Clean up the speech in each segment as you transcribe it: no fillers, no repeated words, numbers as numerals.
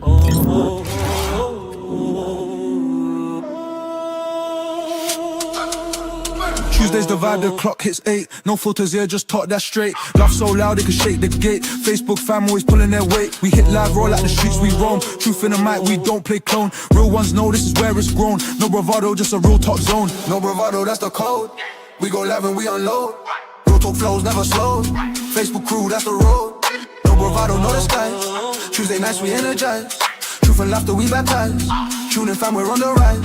Oh, Tuesday's the vibe, the clock hits 8. No filters here, just talk that straight. Laugh so loud they can shake the gate. Facebook fam always pulling their weight. We hit live, roll out the streets, we roam. Truth in the mic, we don't play clone. Real ones know this is where it's grown. No bravado, just a real top zone. No bravado, that's the code. We go live and we unload. Real talk flows never slow. Facebook crew, that's the road. No bravado, no disguise. Tuesday nights we energize. Truth and laughter we baptize. Tune in fam, we're on the rise.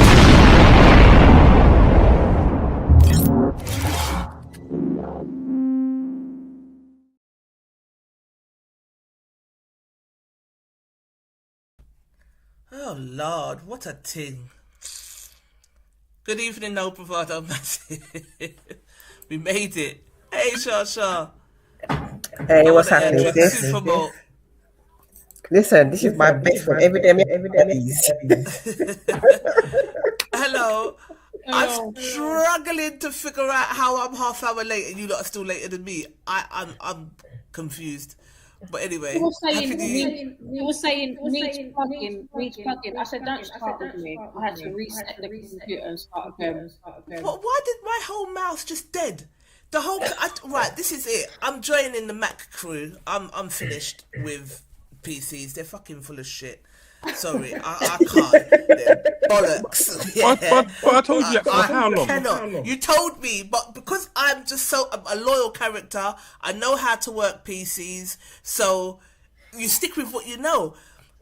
oh Lord, what a thing. Good evening, No Bravado Massive. We made it. Hey, Shasha. Hey, what's happening, sis? Supermalt. Listen, this is my best one. Every day, Hello. I'm struggling to figure out how I'm half hour late and you lot are still later than me. I'm confused. But anyway, He was saying, reach plugin. I said, don't start with me. I had to reset the computer and start again. But why did my whole mouse just dead? The whole right. This is it. I'm joining the Mac crew. I'm finished with PCs. They're fucking full of shit. Sorry, I can't. They're bollocks. Yeah. But I told you that for how long? Cannot. You told me, but because I'm a loyal character, I know how to work PCs, so you stick with what you know.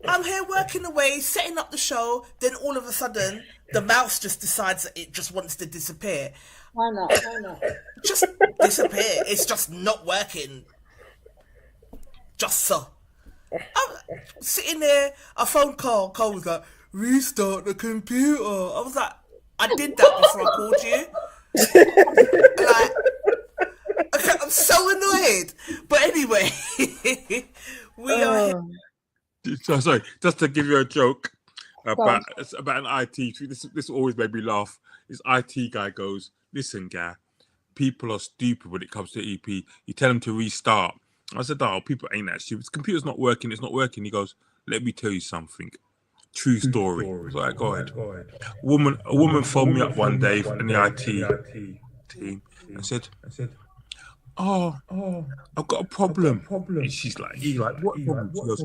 I'm here working away, setting up the show, then all of a sudden, the mouse just decides that it just wants to disappear. Why not? Just disappear. It's just not working. Just so. I'm sitting there, a phone call. Cole was like, restart the computer. I was like, I did that before I called you. Like, I'm so annoyed. But anyway, we are. So, sorry, just to give you a joke about an IT. This always made me laugh. This IT guy goes, listen, guy, people are stupid when it comes to EP. You tell them to restart. I said, oh, people ain't that stupid. This computer's not working. It's not working. He goes, let me tell you something. True story. I was like, go ahead. A woman phoned me up one day in the IT team and said, oh, I've got a problem. And she's like, what problem? She goes,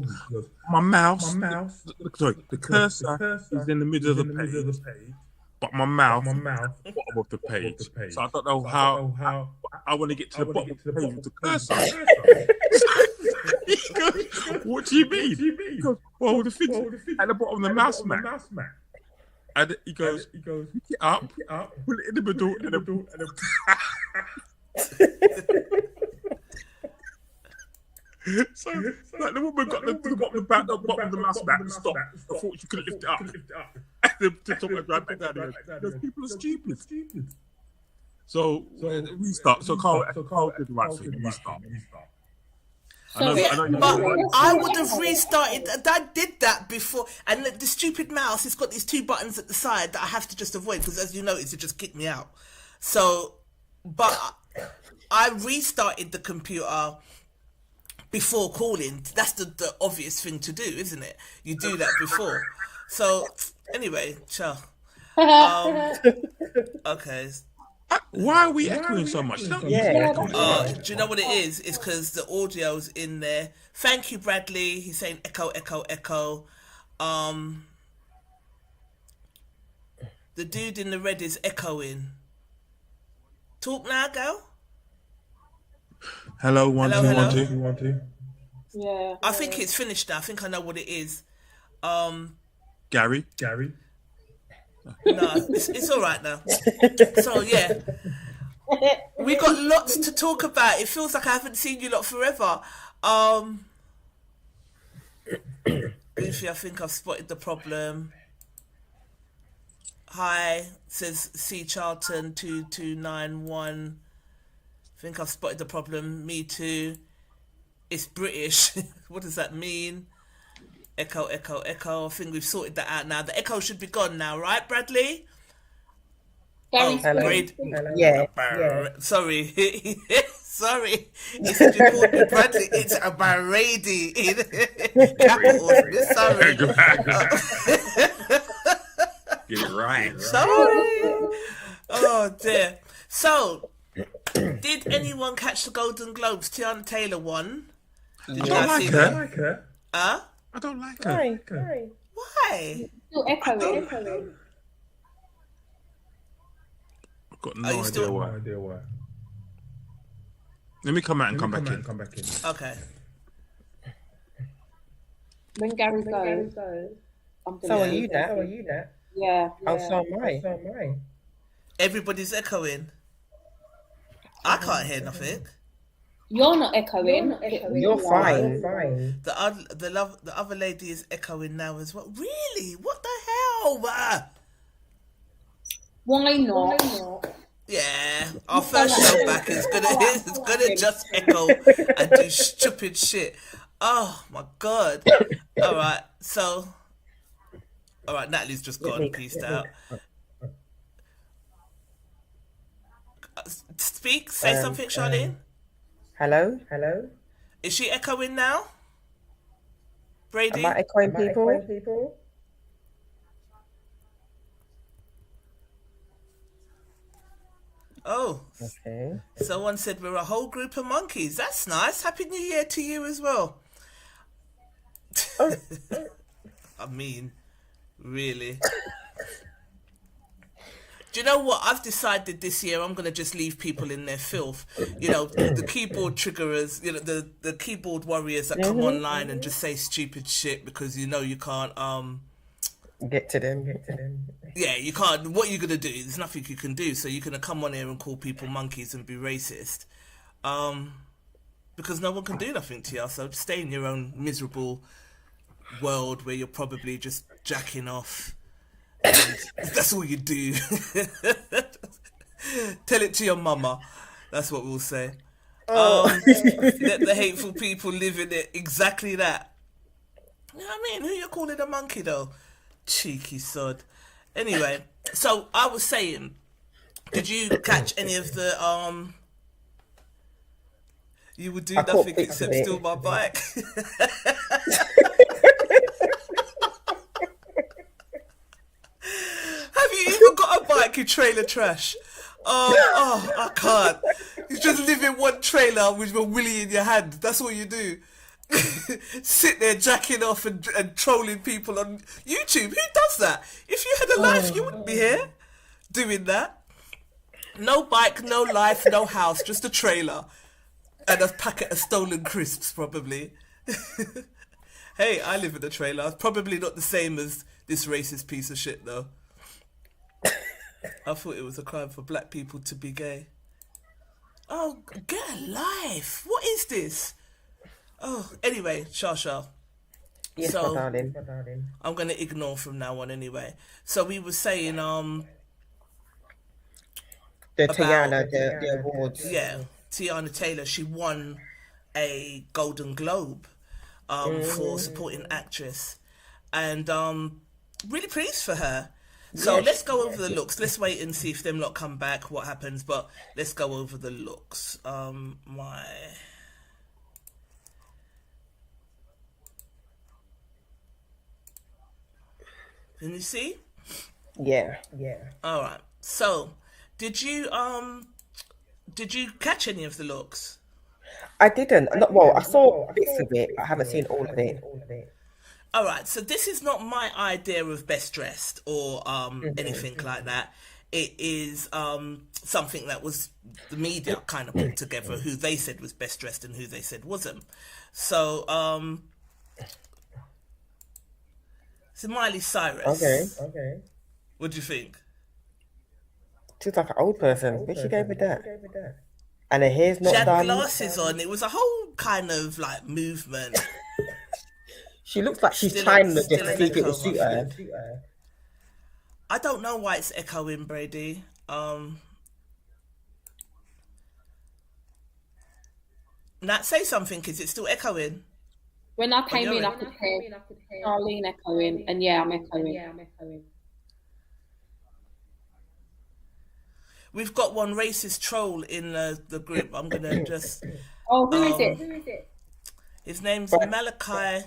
my mouse, the cursor is in the middle of the page, but my mouse is at the bottom of the page. So I don't know how I want to get to the bottom of the page with the cursor. He goes, what do you mean? He goes, well, the thing's at the bottom of the mouse mat. And he goes, pick it up, put it in the middle, and so like the woman got the bottom of the mouse mat and stopped. I thought she couldn't lift it up. And the top went right back down. Those people are stupid. So restart. So Carl did the right thing. Restart. I would have restarted. I did that before, and the stupid mouse, it's got these two buttons at the side that I have to just avoid because, as you notice, it just kicked me out. So, but I restarted the computer before calling. That's the obvious thing to do, isn't it? You do that before. So anyway, sure. Okay. Why are we echoing so much? Do you know what it is? It's because the audio's in there. Thank you, Bradley. He's saying echo, echo, echo. The dude in the red is echoing. Talk now, girl. Hello, one, two. Yeah. I think it's finished now. I think I know what it is. Gary. No, it's all right now. So yeah, we got lots to talk about. It feels like I haven't seen you lot forever. Goofy, I think I've spotted the problem. Hi, says C Charlton 2291. I think I've spotted the problem. Me too. It's British. What does that mean? Echo, echo, echo. I think we've sorted that out now. The echo should be gone now, right, Bradley? Hello. Great. Yeah. Sorry. Sorry. He said you called me Bradley. It's a Brady in capitals. Sorry. Get it right. Sorry. Oh dear. So, did anyone catch the Golden Globes? Tiana Taylor won. Did you I don't guys like see her. that? Huh? I don't like her. Why? Still echoing. I've got Are no you idea still- why. Let me come out and come back in. Okay. When Gary goes, I'm gonna. So are you that? Yeah. Oh, so am I. Everybody's echoing. I can't hear nothing. You're not echoing. You're fine. The other lady is echoing now as well. Really? What the hell? Why not? Yeah, our first show back is gonna just echo and do stupid shit. Oh my god! All right, Natalie's just gone, peaced out. Speak, say something, Charlene. Hello? Is she echoing now? Brady? Am I echoing people? Oh, Okay. someone said we're a whole group of monkeys. That's nice. Happy New Year to you as well. I mean, really. Do you know what? I've decided this year I'm going to just leave people in their filth. You know, the keyboard triggerers, you know, the keyboard warriors that come online and just say stupid shit because you know you can't, Get to them. yeah, you can't. What are you going to do? There's nothing you can do. So you're going to come on here and call people monkeys and be racist. Because no one can do nothing to you. So just stay in your own miserable world where you're probably just jacking off. And that's all you do. Tell it to your mama. That's what we'll say. Let the hateful people live in it. Exactly that. You know what I mean? Who you calling a monkey though? Cheeky sod. Anyway, so I was saying, did you catch any of the you would do I caught nothing bits except of it. steal my bike? Have you even got a bike, you trailer trash? Oh, I can't. You just live in one trailer with a willy in your hand. That's all you do. Sit there jacking off and trolling people on YouTube. Who does that? If you had a life, you wouldn't be here doing that. No bike, no life, no house, just a trailer. And a packet of stolen crisps, probably. Hey, I live in a trailer. Probably not the same as this racist piece of shit, though. I thought it was a crime for black people to be gay. Oh, get a life. What is this? Oh, anyway, Shasha. Yes, So- my darling. I'm going to ignore from now on anyway. So we were saying, The Tiana, the awards. yeah, Tiana Taylor, she won a Golden Globe for supporting actress. And really pleased for her. So Yes. let's go over the looks. Let's wait and see if them lot come back, what happens. But let's go over the looks. Can you see? Yeah. All right. So, did you catch any of the looks? I didn't. Well, I saw bits of it, but I haven't seen all of it. All right. So this is not my idea of best dressed or anything like that. It is something that was the media kind of put together, who they said was best dressed and who they said wasn't. So, so Miley Cyrus. Okay. What do you think? She's like an old person. Where she go with that? And her hair's not She had done. glasses on. It was a whole kind of like movement. She looks like she's Still trying in- to still just in see if it will echo, suit I her. I don't know why it's echoing, Brady. Nat, say something. Is it still echoing? When I came you're in, I in. could hear Charlene echoing, and yeah, I'm echoing. We've got one racist troll in the group. I'm gonna just. Oh, who is it? His name's Malachi.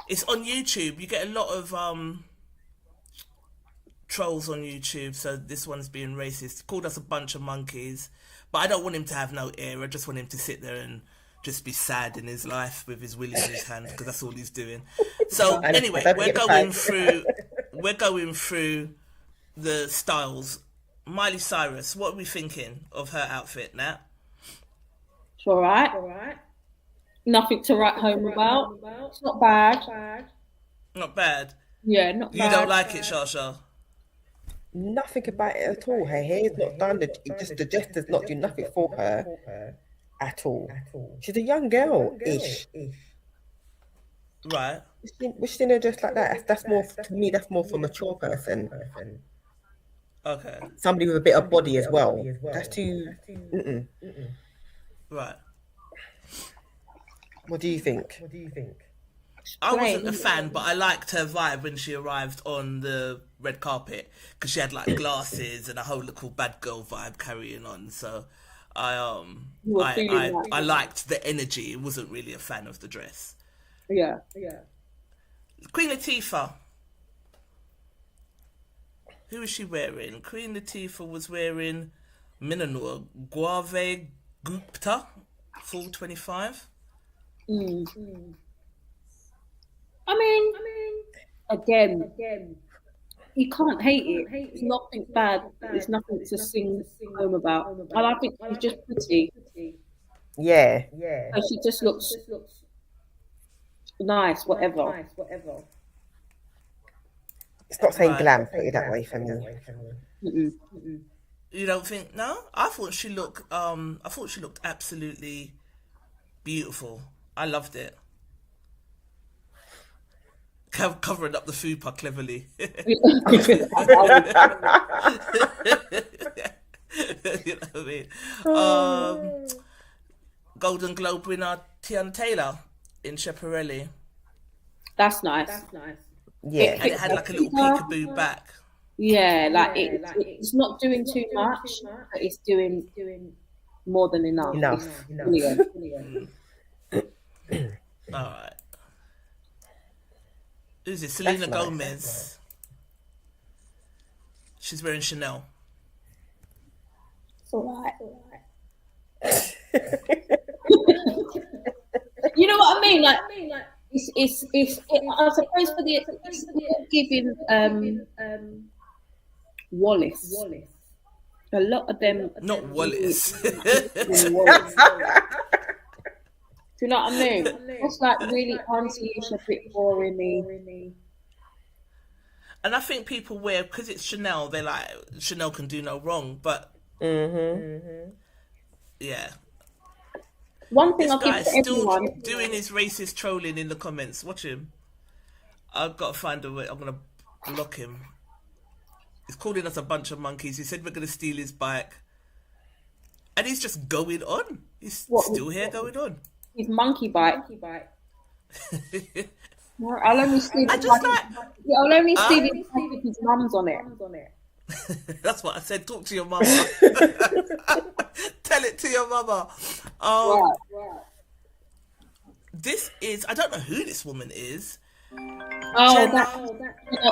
It's on YouTube. You get a lot of trolls on YouTube. So this one's being racist. He called us a bunch of monkeys, but I don't want him to have no ear. I just want him to sit there and just be sad in his life with his willy in his hand because that's all he's doing. So anyway, we're going through the styles. Miley Cyrus, what are we thinking of her outfit, Nat? It's all right. Nothing to write home about. It's not bad. Not bad. Yeah, not bad. You don't like it, Shasha? Nothing about it at all. Her hair's not done. The dress does not do nothing for her at all. She's a young girl-ish. Right. We're seeing her dressed like that. That's more, to me, that's more for a mature person. Okay. Somebody with a bit of body as well. That's too... Right. What do you think? I wasn't a fan, but I liked her vibe when she arrived on the red carpet because she had like glasses and a whole little bad girl vibe carrying on. So I liked the energy. I wasn't really a fan of the dress. Yeah. Queen Latifah. Who was she wearing? Queen Latifah was wearing Minanur Guave Gupta, full 25. I mean, again, you can't hate it. It's nothing bad. It's nothing to sing home about. And I think she's just pretty. Yeah. And she just looks nice, whatever. It's not saying glam, put it that way for me. You don't think? No, I thought she looked. I thought she looked absolutely beautiful. I loved it. Covering up the fupa cleverly. You know what I mean? Golden Globe winner Tiana Taylor in Schiaparelli. That's nice. Yeah. And it had like a little peekaboo back. Yeah, like it's not doing too much, but it's doing more than enough. Brilliant. All right. Who's it? Selena That's nice. Gomez. She's wearing Chanel. It's all right. You know what I mean? Like it's I suppose for the giving Wallace. A lot of them. Not Wallace. Do you know what I mean? It's like really auntie-ish, a bit boring. And I think people wear, because it's Chanel, they're like, Chanel can do no wrong, but yeah. One thing This I'll give guy's to still everyone. doing his racist trolling in the comments. Watch him. I've got to find a way. I'm going to block him. He's calling us a bunch of monkeys. He said we're going to steal his bike. And he's just going on. He's still here going on. His monkey bite. I'll only steal I it. just like... I'll only steal it if his mum's on it. That's what I said. Talk to your mama. Tell it to your mama. Right. This is... I don't know who this woman is. Oh,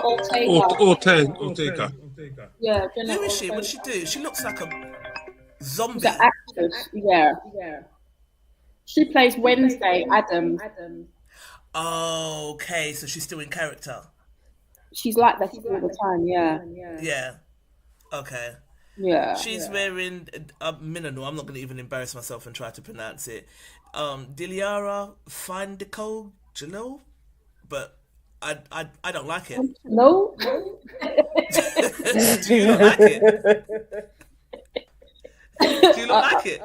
Ortega. Yeah. Who is she? What does she do? She looks like a zombie. The actress. Yeah. She plays Wednesday Adams. Oh, okay. So she's still in character. She's like that all the time. Yeah. Yeah. Okay. Yeah. She's wearing a Minano. I'm not going to even embarrass myself and try to pronounce it. Diliara Findico Gelo, but I don't like it. No. Do you not like it? Do you not like it?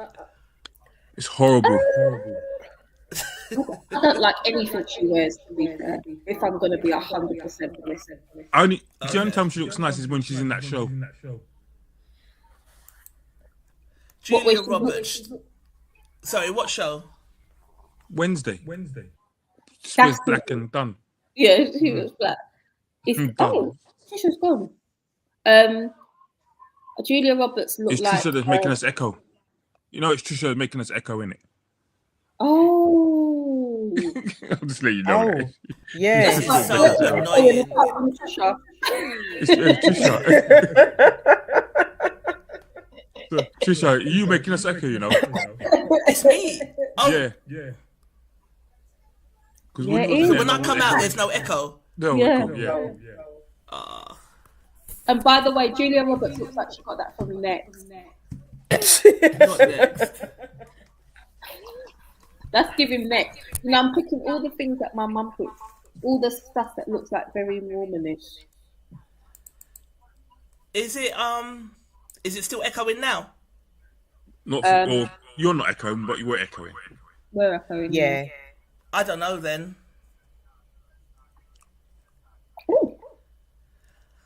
It's horrible. I don't like anything she wears, to be fair. If I'm going to be 100% honest. The only time she looks nice is when she's in that show. Julia Roberts. Sorry, what show? Wednesday. She wears black and done. Yeah, she was black. She was gone. I Julia Roberts looked It's like. Trisha that's making us echo. You know, it's Trisha making us echo in it. Oh. I'll just let you know. Oh, That. yeah. This is so annoying. Trisha. It's Trisha. So, Trisha, you making us echo, you know? It's me. Oh, Yeah. Because Yeah, it is. so when I come out, there's no echo. No Yeah. echo, yeah. And by the way, Julia Roberts looks like she got that from Next. Not next. That's giving Next. You know, I'm picking all the things that my mum puts, all the stuff that looks like very Mormonish. Is it still echoing now? Not for, or you're not echoing, but you were echoing. We're echoing. Yeah. I don't know then. Ooh.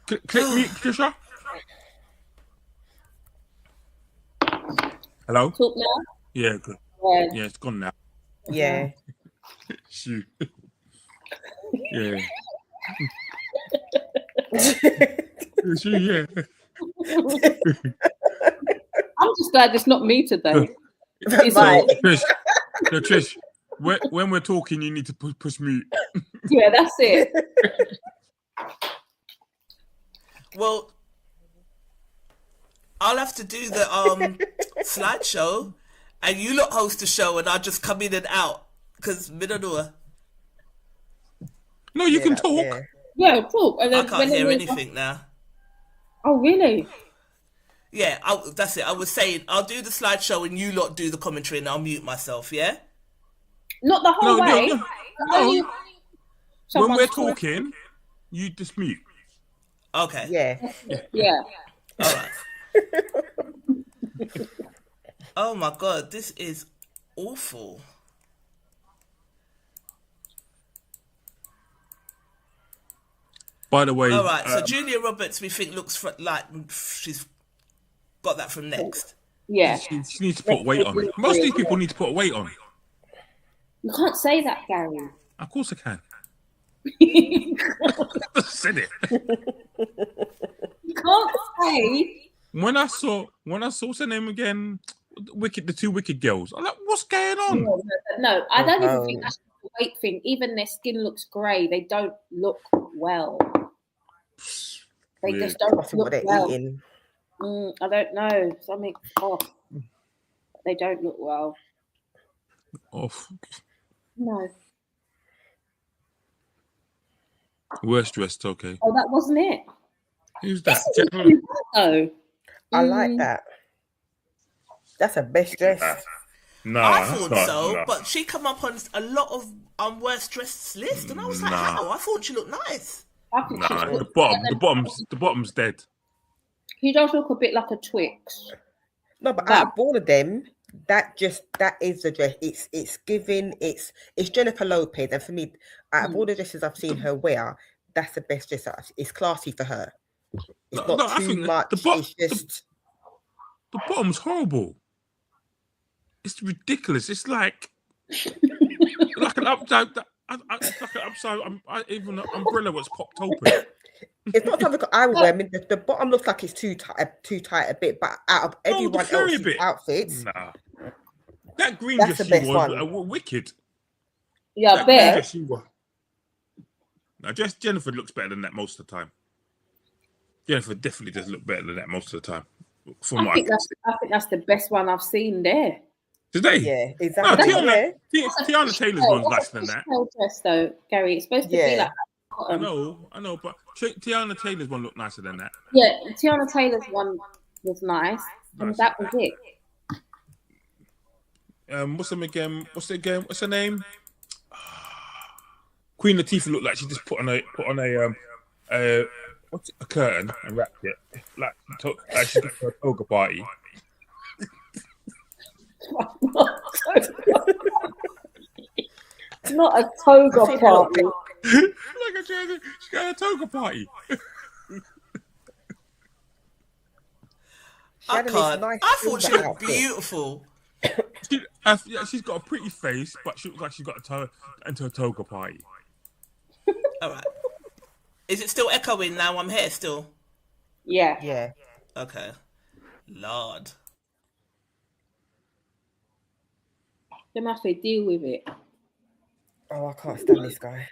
Click mute, Trisha. Hello? Talk now. Yeah, good. Yeah. Yeah, it's gone now. Yeah. Shoot. Yeah. Shoot, yeah. I'm just glad it's not me today. It's Right. Trish, no, Trish, when we're talking, you need to push mute. Yeah, that's it. Well, I'll have to do the slideshow, and you lot host the show, and I'll just come in and out because we don't know. No, you can talk. Yeah. Yeah, talk. And I then can't hear anything now. Oh, really? Yeah, that's it. I was saying I'll do the slideshow, and you lot do the commentary, and I'll mute myself. Yeah. Not the whole way. No. When Someone's we're talking, you just mute. Okay. Yeah. Yeah. All right. Oh my god, this is awful. By the way, All right, so Julia Roberts, we think looks like she's got that from Next. Yeah. she needs to put weight on. Most of these people need to put weight on. You can't say that, Gary. Of course I can. You I said it. can't say. When I saw what's her name again? The two wicked girls. I'm like, what's going on? No, I don't even think that's the weight thing. Even their skin looks grey. They don't look well. They just don't What look they're well. eating. I don't know. Something off. They don't look well. Off. No. Worst dressed, okay. Oh, that wasn't it. Who's that? Oh. I like that. That's a best dress. No, I thought so, but she come up on a lot of worst dressed list, and I was like, how? I thought she looked nice. I think Nah, the bottom's dead. he does look a bit like a Twix. No, but out of all of them, that is the dress. It's giving. It's Jennifer Lopez, and for me, out of all the dresses I've seen her wear, that's the best dress. It's classy for her. It's not I too think much. It's just the bottom's horrible. It's ridiculous. It's like an upside. Even an umbrella was popped open. it's not something I would wear. I mean, the bottom looks like it's too tight a bit. But out of everyone else's outfits, nah, that green that's dress the she best wore one. Wicked. Yeah, I bet. Now, just Jennifer looks better than that most of the time. Jennifer definitely does look better than that most of the time. I think that's the best one I've seen there. Today? Yeah, exactly. Tiana Taylor's one's nicer than that. Dress though, Gary. It's supposed to be like. I know, but Tiana Taylor's one looked nicer than that. Yeah, Tiana Taylor's one was nice, and that was it. What's her name? Queen Latifah looked like she just put on a curtain and wrapped it like she's going to a toga party. It's not a toga party. She's got a toga party. I can't. I thought she looked beautiful. She's got a pretty face, but she looks like she's got into a toga party. All right. Is it still echoing now? I'm here still. Yeah. Yeah. Okay. Lord. They must say deal with it. Oh, I can't stand this guy.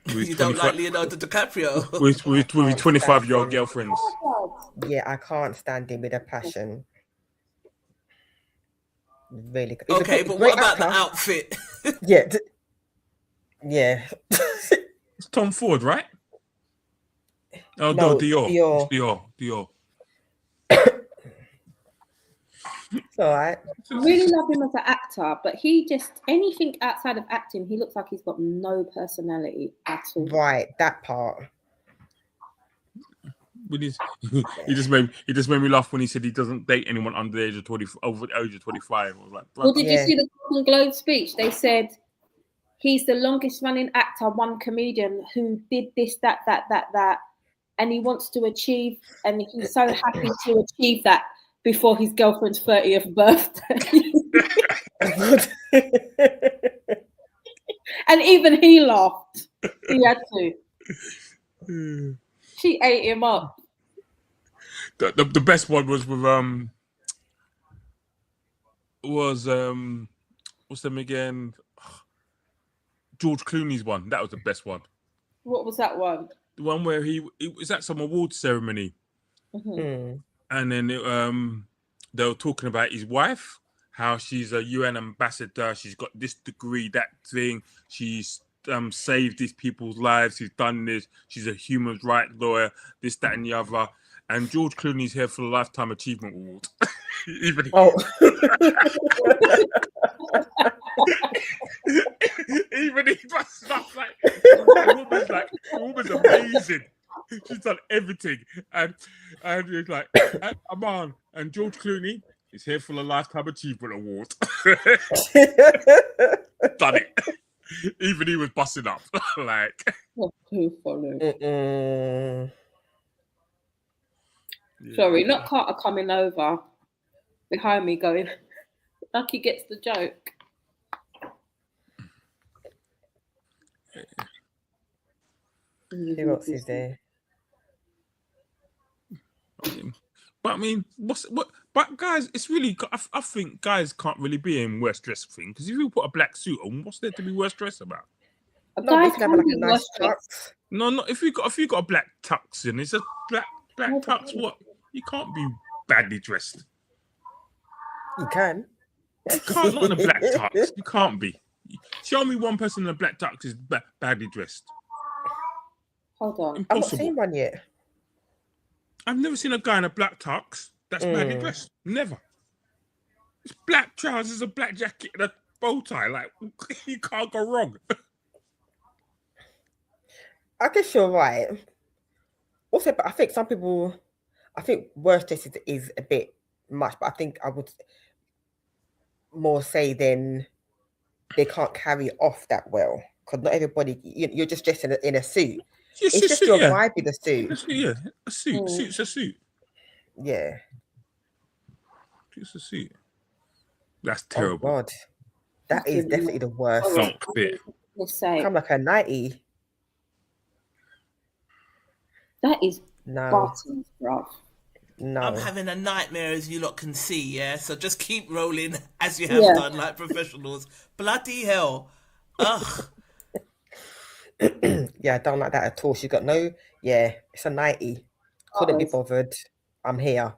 You don't like Leonardo DiCaprio? with his can't 25-year-old stand him. girlfriends. Yeah, I can't stand him with a passion. Really. He's a Okay, good- but great what about the actor. outfit? Yeah. Yeah. It's Tom Ford, right? Oh No, no, Dior. Dior. It's Dior. It's all right. I really love him as an actor, but he just anything outside of acting, he looks like he's got no personality at all. Right, that part. With his, he just made me laugh when he said he doesn't date anyone under the age of 20, over the age of 25. I was like, Well, did Yeah. you see the Golden Globe speech? They said he's the longest running actor, one comedian who did this, that, and he wants to achieve, and he's so happy to achieve that before his girlfriend's 30th birthday. And even he laughed. He had to. She ate him up. the best one was with what's them again? George Clooney's one. That was the best one. What was that one? The one where he was at some award ceremony, Mm. and then they were talking about his wife, how she's a UN ambassador. She's got this degree, that thing. She's saved these people's lives. She's done this. She's a human rights lawyer. This, that, and the other. And George Clooney's here for the Lifetime Achievement Award. Even he, Oh. even he must stuff like the woman's amazing. She's done everything, and it's like Aman and George Clooney is here for the Lifetime Achievement Award. Done it. Even he was busting up. Like, That's too funny. Mm-mm. yeah. Sorry, not Carter coming over behind me going, like he gets the joke. Who else is there? But I mean, but guys, it's really. I think guys can't really be in worst dress thing, because if you put a black suit on, what's there to be worst dressed about? A No, guy you can have can like be a nice worse dressed. tux. No, if you got a black tux in, it's a black tux. What? You can't be badly dressed. You can. You can't, not in a black tux. You can't be. Show me one person in a black tux is badly dressed. Hold on. I've not Impossible. seen one yet. I've never seen a guy in a black tux that's badly dressed. Never. It's black trousers, a black jacket, and a bow tie. Like, you can't go wrong. I guess you're right. Also, but I think some people, I think worst dress is a bit much, but I think I would more say then they can't carry it off that well, because not everybody, you're just dressed in a suit. Yes, It's just your vibe in the suit. Yeah, a suit. A suit's a suit. Yeah. It's a suit. That's Oh terrible. God, that is definitely the worst. Don't fit. Let's say Come like a 90. that is No, buttons, bruv. no. I'm having a nightmare, as you lot can see, yeah? So just keep rolling as you have Yeah. done, like professionals. Bloody hell. Ugh. Yeah, I don't like that at all. She's got no. Yeah, it's a 90. Couldn't be bothered. I'm here.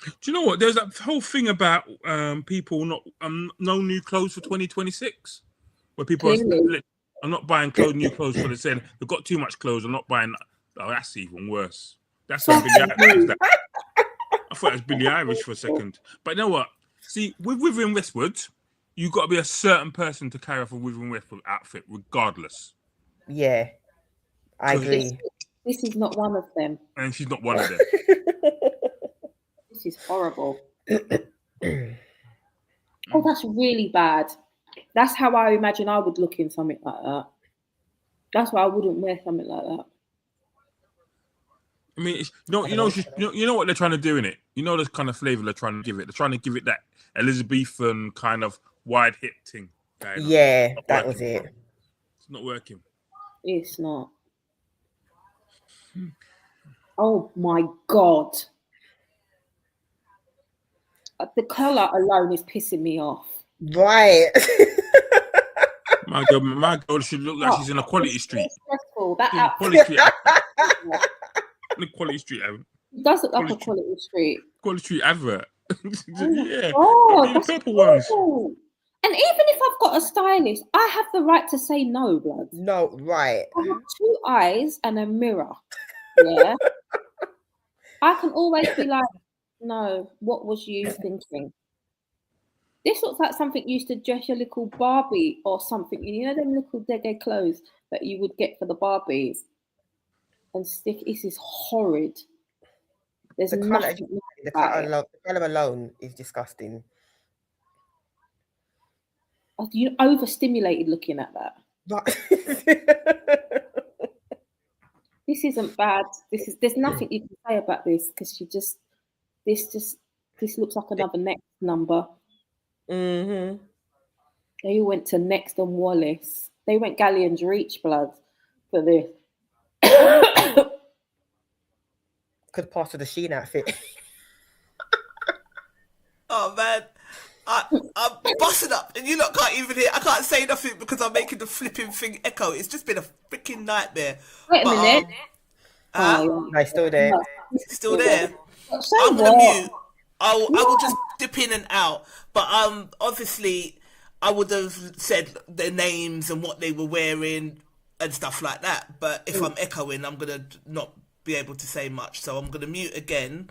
Do you know what? There's that whole thing about people not no new clothes for 2026, where people are not buying new clothes for the sale. They've got too much clothes. I'm not buying. Oh, that's even worse. That's when Billie Eilish does that. I thought it was Billie Eilish for a second, but you know what? See, with Vivienne Westwood, you got to be a certain person to carry off a Vivienne Westwood outfit, regardless. Yeah, I agree. This is not one of them. And she's not one of them. This is horrible. Oh, that's really bad. That's how I imagine I would look in something like that. That's why I wouldn't wear something like that. I mean, you know what they're trying to do in it. You know the kind of flavor they're trying to give it. They're trying to give it that Elizabethan kind of wide hip thing. Yeah, that was it. It's not working. It's not. Oh my God. The colour alone is pissing me off. Right. My girl should look like she's in a quality It's street. stressful. That She's in outfit in a quality street. does look like a quality street. Quality street advert. Yeah. Oh, In that's purple ones. awful. And even if I've got a stylist, I have the right to say no, blood. No, right. I have 2 eyes and a mirror. Yeah. I can always be like, no, what was you thinking? This looks like something you used to dress your little Barbie or something. You know them little Dege clothes that you would get for the Barbies and stick. This is horrid. There's The colour, nothing the about it. colour alone is disgusting. You're overstimulated looking at that. Right. This isn't bad. There's nothing you can say about this because this looks like another Next number. Mm-hmm. They went to Next and Wallace. They went Galleon's Reach, blood, for this. Could pass to the Sheen outfit. Oh man, I'm busting up, and you lot can't even hear. I can't say nothing because I'm making the flipping thing echo. It's just been a freaking nightmare. Wait a minute. No, still there. Still there. So I'm gonna what? mute. I will just dip in and out. But obviously, I would have said their names and what they were wearing and stuff like that. But if I'm echoing, I'm gonna not be able to say much. So I'm gonna mute again.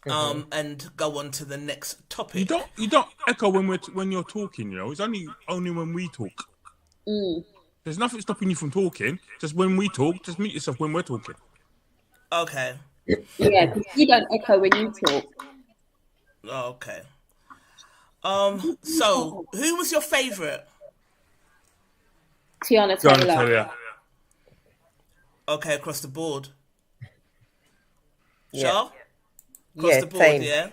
And go on to the next topic. You don't echo when you're talking, you know. It's only when we talk. There's nothing stopping you from talking. Just when we talk, just mute yourself when we're talking. Okay. Yeah, because you don't echo when you talk. Okay. So who was your favourite? Tiana Taylor. Okay, across the board. Yeah. Sure? Across the board, same. yeah?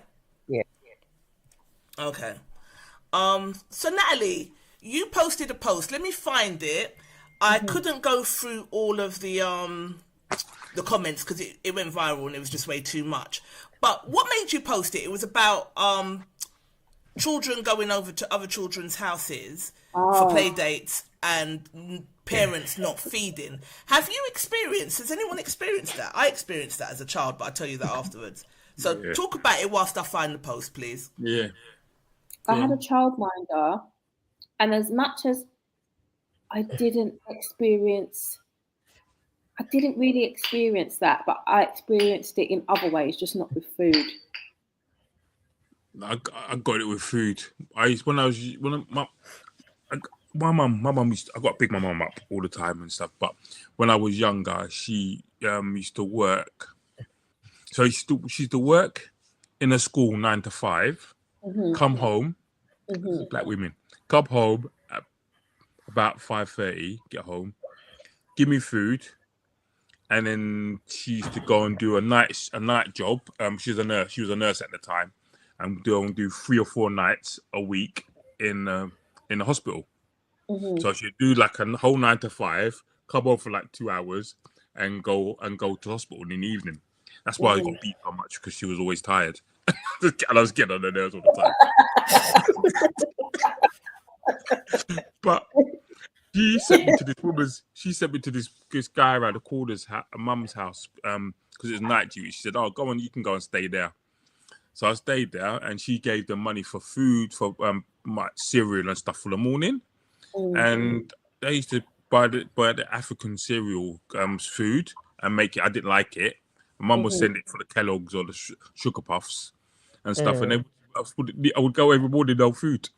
Yeah. Okay. So Natalie, you posted a post. Let me find it. I couldn't go through all of the comments because it went viral and it was just way too much. But what made you post it? It was about children going over to other children's houses for play dates and parents not feeding. Has anyone experienced that? I experienced that as a child, but I'll tell you that afterwards. So talk about it whilst I find the post, please. Yeah. I had a childminder, and as much as I didn't really experience that, but I experienced it in other ways, just not with food. I got it with food. My mum used I got to pick my mum up all the time and stuff. But when I was younger, she used to work. So she used to work in a school 9 to 5. Come home, black women come home at about 5:30. Get home, give me food, and then she used to go and do a night job. She was a nurse. She was a nurse at the time, and do 3 or 4 nights a week in a hospital. So she'd do like a whole 9 to 5, come home for like 2 hours, and go to hospital in the evening. That's why I got beat so much, because she was always tired. And I was getting on her nerves all the time. But she sent me to this guy around the corner's mum's house, because it was night duty. She said, "Oh, go on, you can go and stay there." So I stayed there, and she gave them money for food, for my cereal and stuff for the morning. And they used to buy the African cereal food and make it. I didn't like it. Mum would send it for the Kellogg's or the Sugar Puffs and stuff, and then I would go every morning, no food.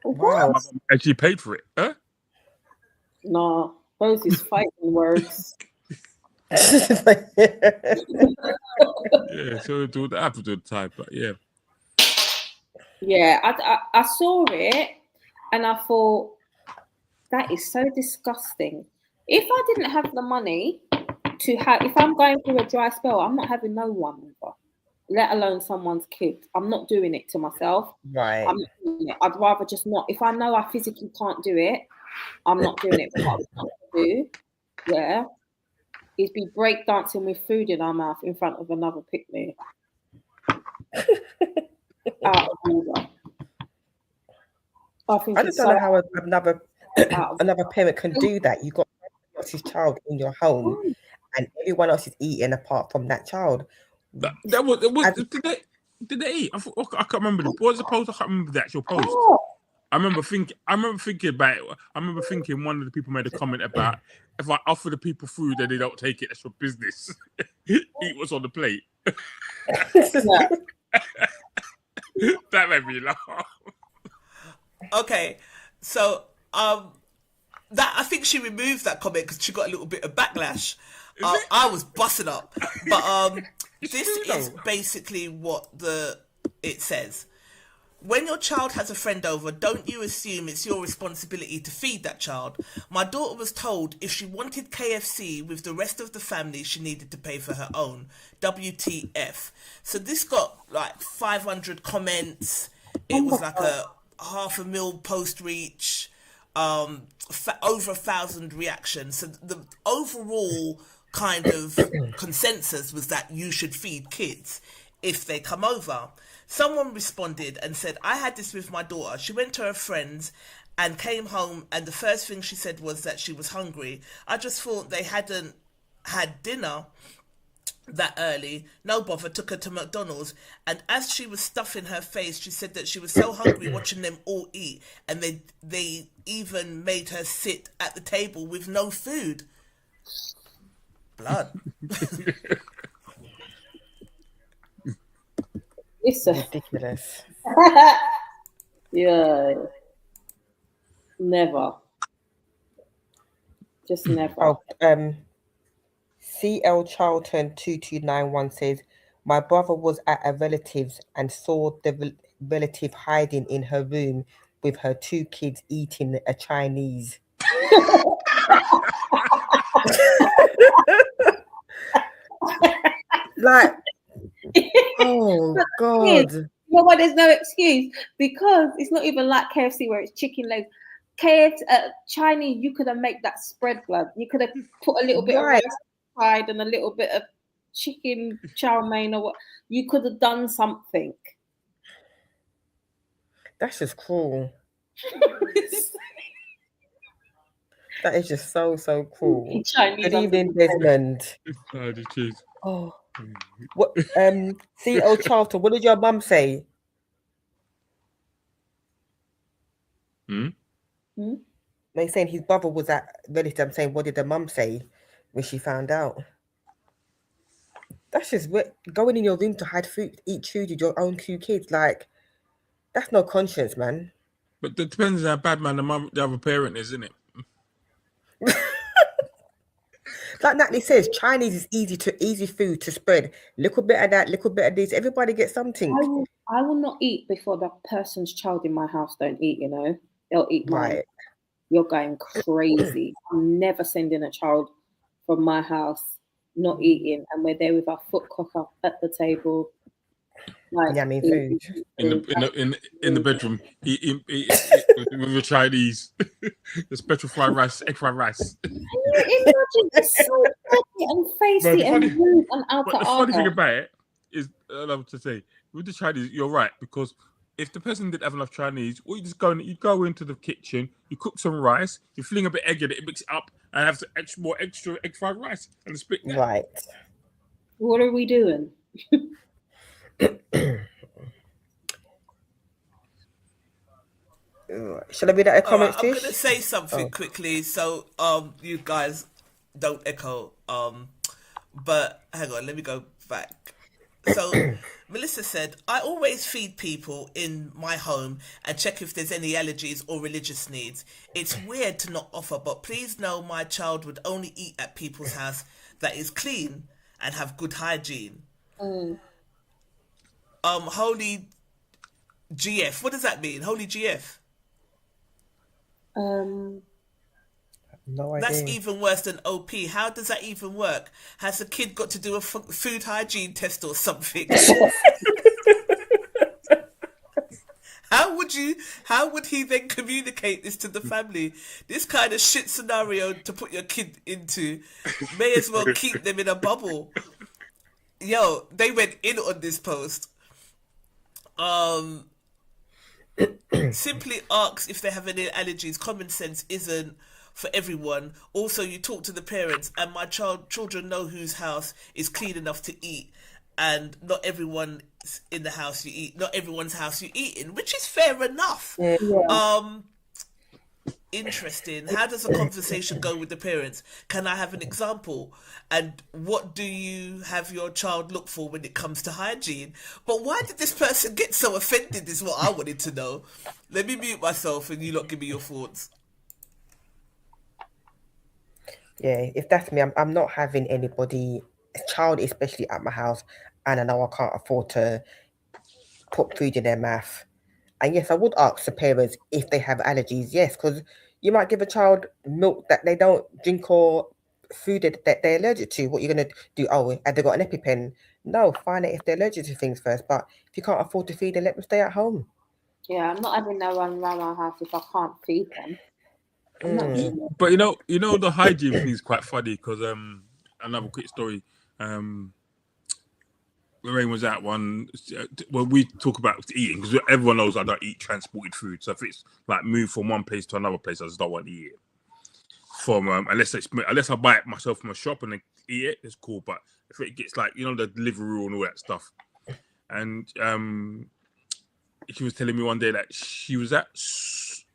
What? And she paid for it, huh? No, those is fighting words. Yeah, so it happened to the time, but yeah. Yeah, I saw it and I thought, that is so disgusting. If I didn't have the money if I'm going through a dry spell, I'm not having no one over, let alone someone's kid. I'm not doing it to myself. Right. I'm not doing it. I'd rather just not. If I know I physically can't do it, I'm not doing it. But what I want to do, yeah, is be breakdancing with food in our mouth in front of another picnic. Out of order. I just don't know how another parent can do that. You got everyone else's child in your home, and everyone else is eating apart from that child. That was did they eat? I can't remember what was the post. I can't remember the actual post. Oh. I remember thinking about it. I remember thinking one of the people made a comment about if I offer the people food and they don't take it, that's your business. Eat what's on the plate. That made me laugh. Okay, so that I think she removed that comment because she got a little bit of backlash. I was busting up, but this is basically what it says. When your child has a friend over, don't you assume it's your responsibility to feed that child? My daughter was told if she wanted KFC with the rest of the family, she needed to pay for her own. WTF. So this got like 500 comments. It was like a 500,000 post reach, over 1,000 reactions. So the overall kind of consensus was that you should feed kids if they come over. Someone responded and said, I had this with my daughter. She went to her friends and came home, and the first thing she said was that she was hungry. I just thought they hadn't had dinner that early. No bother, took her to McDonald's, and as she was stuffing her face, she said that she was so hungry watching them all eat, and they even made her sit at the table with no food. Blood. It's ridiculous. Yeah. Never. Just never. CL Charlton 2291 says, my brother was at a relative's and saw the relative hiding in her room with her 2 kids eating a Chinese. Like, oh God. You know why there's no excuse? Because it's not even like KFC where it's chicken legs. Chinese, you could have made that spread, blood. You could have put a little bit of rice fried and a little bit of chicken chow mein or what. You could have done something. That's just cruel. That is just so cruel. Chinese. Good evening, Desmond. Oh, what? C.O. Charlton, what did your mum say? They're saying his brother was at relative. I'm saying, what did the mum say when she found out? That's just going in your room to hide food, eat food with your own 2 kids. Like, that's no conscience, man. But it depends on how bad man the other parent is, isn't it? Like Natalie says, Chinese is easy food to spread. Little bit of that, little bit of this. Everybody gets something. I will not eat before the person's child in my house don't eat. You know, they'll eat mine. Right. You're going crazy. I'm never sending a child from my house not eating, and we're there with our foot cock up at the table. Like, yummy food in the bedroom, eating with the Chinese, the special fried rice, egg fried rice. Imagine it's so funny and feisty and rude and out of order. The funny thing about it is, I love to say, with the Chinese, you're right, because if the person didn't have enough Chinese, or you go into the kitchen, you cook some rice, you fling a bit of egg in it, mix it up, and have some extra egg fried rice and split that. Right. What are we doing? Shall I read out a comment? I'm going to say something quickly, so you guys don't echo. But hang on, let me go back. So Melissa said, I always feed people in my home and check if there's any allergies or religious needs. It's weird to not offer, but please know my child would only eat at people's house that is clean and have good hygiene. Holy GF. What does that mean? Holy GF. No idea. That's even worse than OP. How does that even work? Has the kid got to do a food hygiene test or something? How would he then communicate this to the family? This kind of shit scenario to put your kid into, may as well keep them in a bubble. Yo, they went in on this post. Simply asks if they have any allergies. Common sense isn't for everyone. Also, you talk to the parents, and my children know whose house is clean enough to eat, and not everyone in the house you eat. Not everyone's house you eat in, which is fair enough. Interesting. How does a conversation go with the parents? Can I have an example? And what do you have your child look for when it comes to hygiene? But why did this person get so offended is what I wanted to know. Let me mute myself and you lot give me your thoughts. Yeah, if that's me, I'm not having anybody, a child especially, at my house, and I know I can't afford to put food in their mouth. And yes, I would ask the parents if they have allergies. Yes, because you might give a child milk that they don't drink or food that they're allergic to. What you're going to do? Oh, have they got an EpiPen? No, find out if they're allergic to things first. But if you can't afford to feed them, let them stay at home. Yeah, I'm not having no one around my house if I can't feed them. But you know, the hygiene thing is quite funny because another quick story. Lorraine was at one when we talk about eating, because everyone knows I don't eat transported food. So if it's like move from one place to another place, I just don't want to eat it. From unless I buy it myself from a shop and then eat it, it's cool. But if it gets like, the delivery and all that stuff, and she was telling me one day that she was at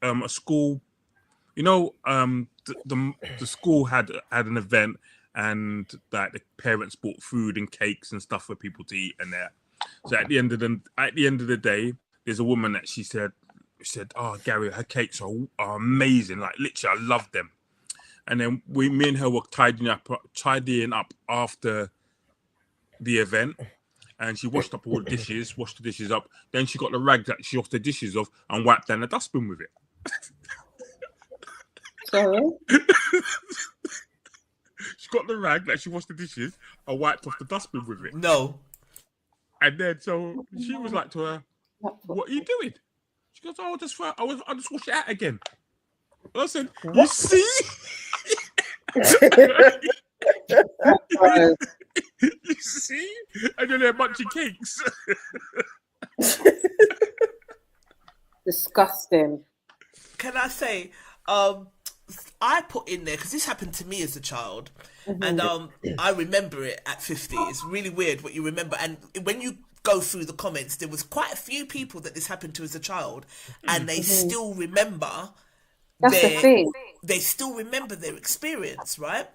a school. The school had an event, and that the parents bought food and cakes and stuff for people to eat and that. So at the end of the day, there's a woman that she said, "Oh, Gary, her cakes are amazing. Like literally, I love them." And then me and her were tidying up after the event, and she washed up all the dishes, washed the dishes up. Then she got the rag that she washed the dishes off and wiped down the dustbin with it. Sorry? She got the rag that she washed the dishes and wiped off the dustbin with it. No. And then so she was like to her, "What are you doing?" She goes, "Oh, I'll just wash it out again." And I said, "You see?" You see? And then a bunch of cakes. Disgusting. Can I say, I put in there, because this happened to me as a child, and I remember it at 50. It's really weird what you remember. And when you go through the comments, there was quite a few people that this happened to as a child, and they still remember. That's the thing. They still remember their experience, right?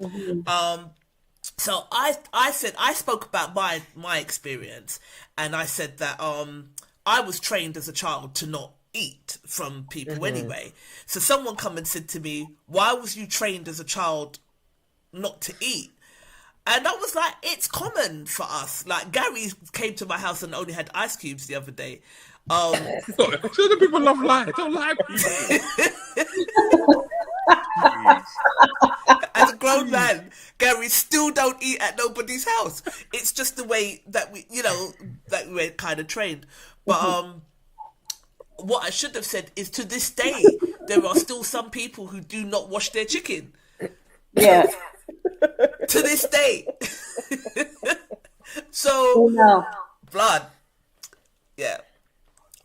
So I said, I spoke about my experience, and I said that I was trained as a child to not eat from people anyway. So someone come and said to me, "Why was you trained as a child not to eat?" And I was like, it's common for us. Like Gary came to my house and only had ice cubes the other day. So the people love lie. Don't lie. As a grown man, Gary still don't eat at nobody's house. It's just the way that we're kind of trained. But what I should have said is, to this day, there are still some people who do not wash their chicken. Yeah. To this day. So, blood. Yeah.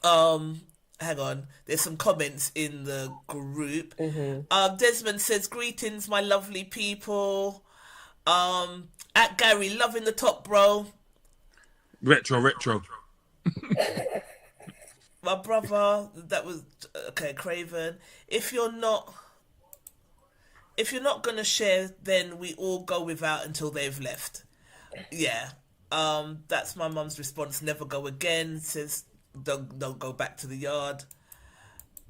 Hang on. There's some comments in the group. Desmond says, "Greetings, my lovely people. At Gary, loving the top, bro. Retro. My brother, that was okay. Craven, if you're not gonna share, then we all go without until they've left. Yeah, that's my mum's response. Never go again. Says don't go back to the yard.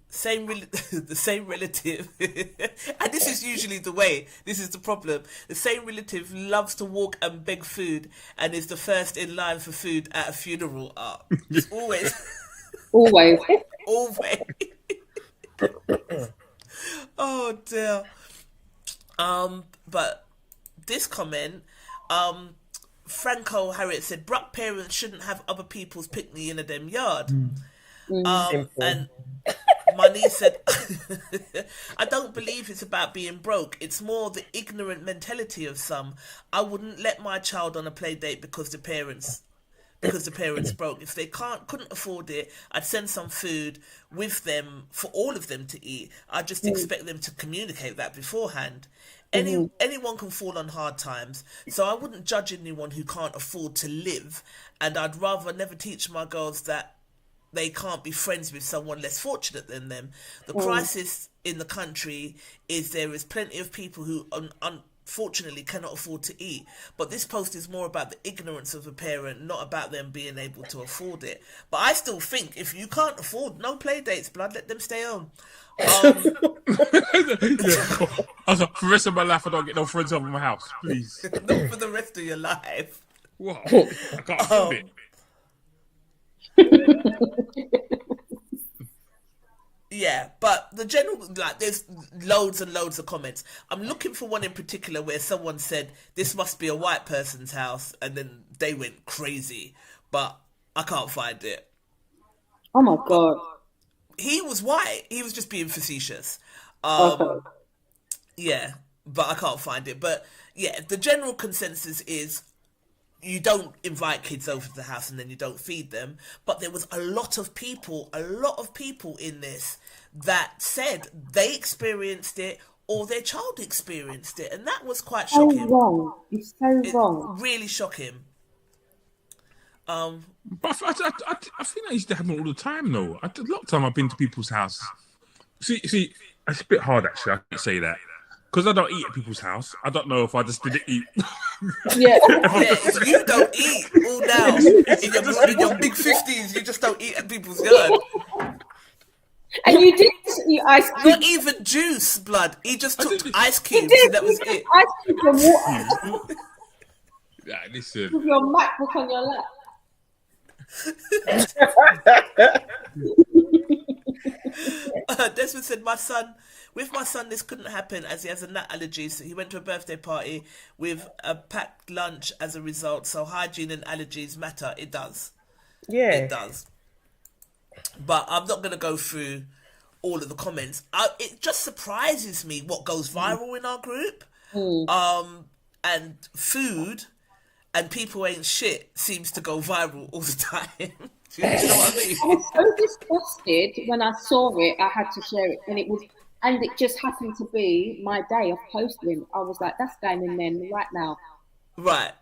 The same relative, and this is usually the way. This is the problem. The same relative loves to walk and beg food, and is the first in line for food at a funeral. It's always. Always. Oh dear. But this comment, Franco Harriet said, "Bruck parents shouldn't have other people's picnic in a them yard." Simple. And my niece said, I don't believe it's about being broke. It's more the ignorant mentality of some. I wouldn't let my child on a play date because the parents broke. If they couldn't afford it, I'd send some food with them for all of them to eat. I just expect them to communicate that beforehand. Anyone can fall on hard times, so I wouldn't judge anyone who can't afford to live, and I'd rather never teach my girls that they can't be friends with someone less fortunate than them. The crisis in the country is there is plenty of people who unfortunately cannot afford to eat. But this post is more about the ignorance of a parent, not about them being able to afford it. But I still think if you can't afford no play dates, blood, let them stay home. Yeah. I was like, for the rest of my life, I don't get no friends over my house, please. Not for the rest of your life. What? I can't afford it. Yeah, but the general, like, there's loads and loads of comments. I'm looking for one in particular where someone said, this must be a white person's house, and then they went crazy, but I can't find it. Oh my God. He was white. He was just being facetious. Okay. Yeah, but I can't find it. But yeah, the general consensus is you don't invite kids over to the house and then you don't feed them. But there was a lot of people in this that said they experienced it or their child experienced it. And that was quite shocking. So wrong. It's so wrong. Really shocking. But I think that used to happen all the time, though. A lot of time I've been to people's houses. See, it's a bit hard, actually. I can't say that. Because I don't eat at people's house. I don't know if I just didn't eat. Yeah. You don't eat all now. In your big 50s, you just don't eat at people's yard. And you did eat ice cubes. Not even juice, blood. He just took ice cubes and that was it. Ice cubes and water. Yeah, listen. With your MacBook on your lap. Desmond said, with my son this couldn't happen as he has a nut allergy, so he went to a birthday party with a packed lunch as a result, so hygiene and allergies matter. It does. Yeah. It does. But I'm not going to go through all of the comments. It just surprises me what goes viral in our group. And food and people ain't shit seems to go viral all the time. Do you know what I mean? I was so disgusted when I saw it. I had to share it, and it just happened to be my day of posting. I was like, "That's going in there right now." Right.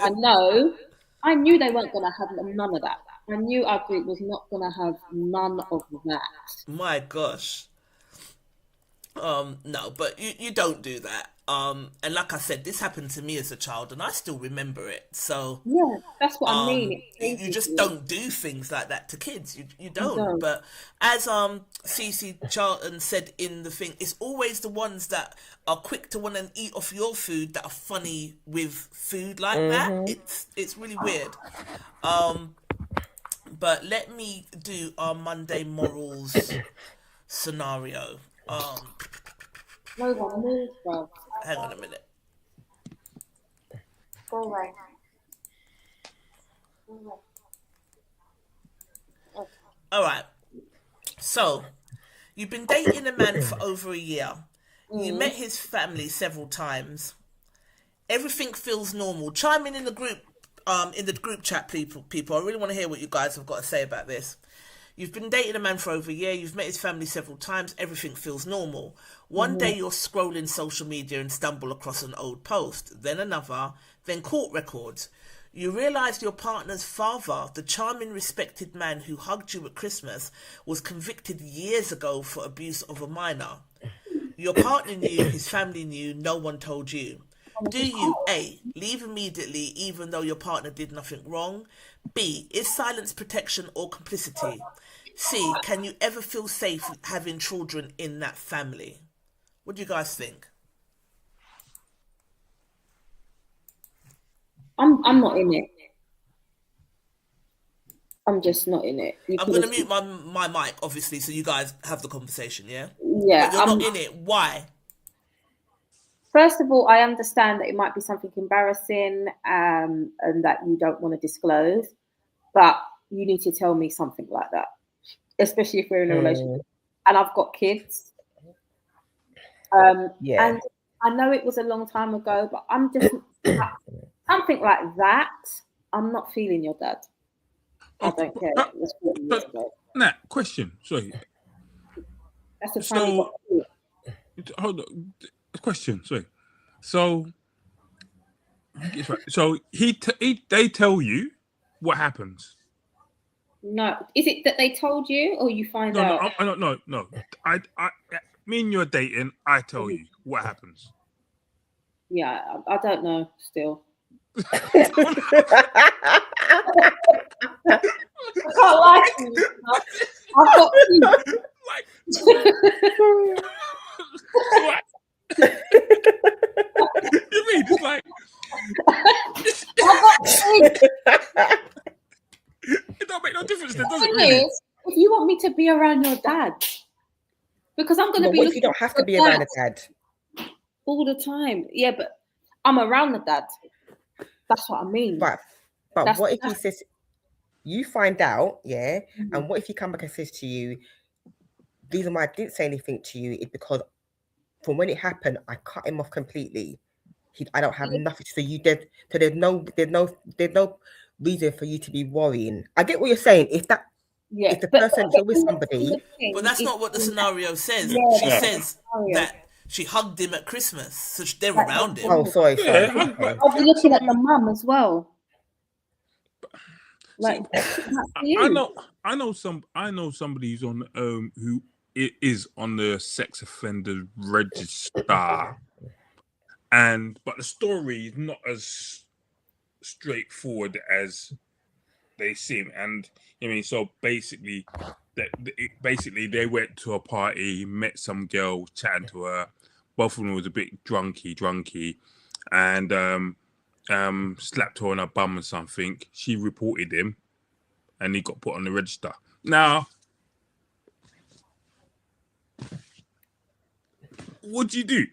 I knew they weren't going to have none of that. I knew our group was not going to have none of that. My gosh. No, but you don't do that. And like I said, this happened to me as a child, and I still remember it. So yeah, that's what I mean. You just don't do things like that to kids. You don't. But as Cece Charlton said in the thing, it's always the ones that are quick to want to eat off your food that are funny with food like that. It's really weird. But let me do our Monday morals scenario. No one moves, bro. Hang on a minute. Go away. All right. So, you've been dating a man for over a year. You met his family several times. Everything feels normal. Chime in the group chat, people. I really want to hear what you guys have got to say about this. You've been dating a man for over a year. You've met his family several times. Everything feels normal. One day you're scrolling social media and stumble across an old post, then another, then court records. You realise your partner's father, the charming, respected man who hugged you at Christmas, was convicted years ago for abuse of a minor. Your partner knew, his family knew, no one told you. Do you, A, leave immediately even though your partner did nothing wrong? B, is silence protection or complicity? C, can you ever feel safe having children in that family? What do you guys think? I'm not in it. I'm just not in it. I'm going to mute my mic, obviously, so you guys have the conversation, yeah? Yeah. But you're not in it. Why? First of all, I understand that it might be something embarrassing and that you don't want to disclose, but you need to tell me something like that. especially if we're in a relationship. And I've got kids. And I know it was a long time ago, but I'm just something like that. I'm not feeling your dad. I don't care. It was 40 years ago. Nah, question. Sorry. That's the time. Hold on. Question. Sorry. So they tell you what happens. No, is it that they told you, or you find out? No. I me and you're dating. I tell you what happens. Yeah, I don't know. Still, I can't lie to you. I've got you mean it's like it don't make no difference then, does it really? If you want me to be around your dad, because I'm going to be. What if you don't have to be around the dad all the time? Yeah, but I'm around the dad. That's what I mean. Right, but what if he says you find out, and what if he come back and says to you, the reason why I didn't say anything to you is because from when it happened, I cut him off completely. I don't have nothing to say. So there's no reason for you to be worrying. I get what you're saying. If the person's with somebody, but that's not what the scenario says. She says that she hugged him at Christmas, so they're around him. Oh, sorry. I'll be looking at the mum as well. Like, I know somebody who's on who is on the sex offender register, but the story is not as straightforward as they seem. And I mean, so basically they went to a party, met some girl, chatting to her. Both of them was a bit drunky, and slapped her on her bum or something. She reported him, and he got put on the register. Now, what'd you do?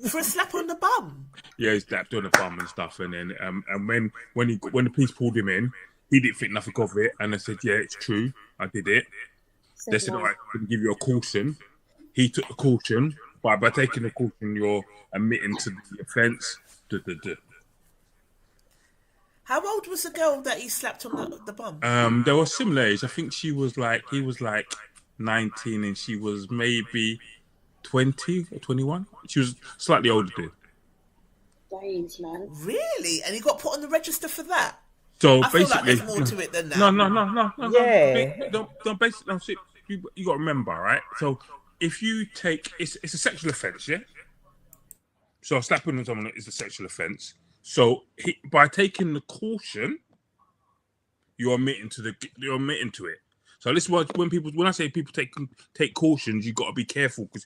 For a slap on the bum? Yeah, he slapped her on the bum and stuff. And then, and when the police pulled him in, he didn't think nothing of it. And I said, "Yeah, it's true, I did it." They said, "All right, I'm going to give you a caution." He took the caution. By taking the caution, you're admitting to the offence. How old was the girl that he slapped on the bum? They were similar age. I think he was like 19 and she was maybe 20 or 21. She was slightly older than. Days, man. Really? And he got put on the register for that? So I basically, feel like there's more to it than that. No. Yeah. Don't basically. You got to remember, right? So if you take, it's a sexual offence, yeah. So slapping on someone is a sexual offence. So by taking the caution, you're admitting to it. So this is what when I say people take cautions, you got to be careful because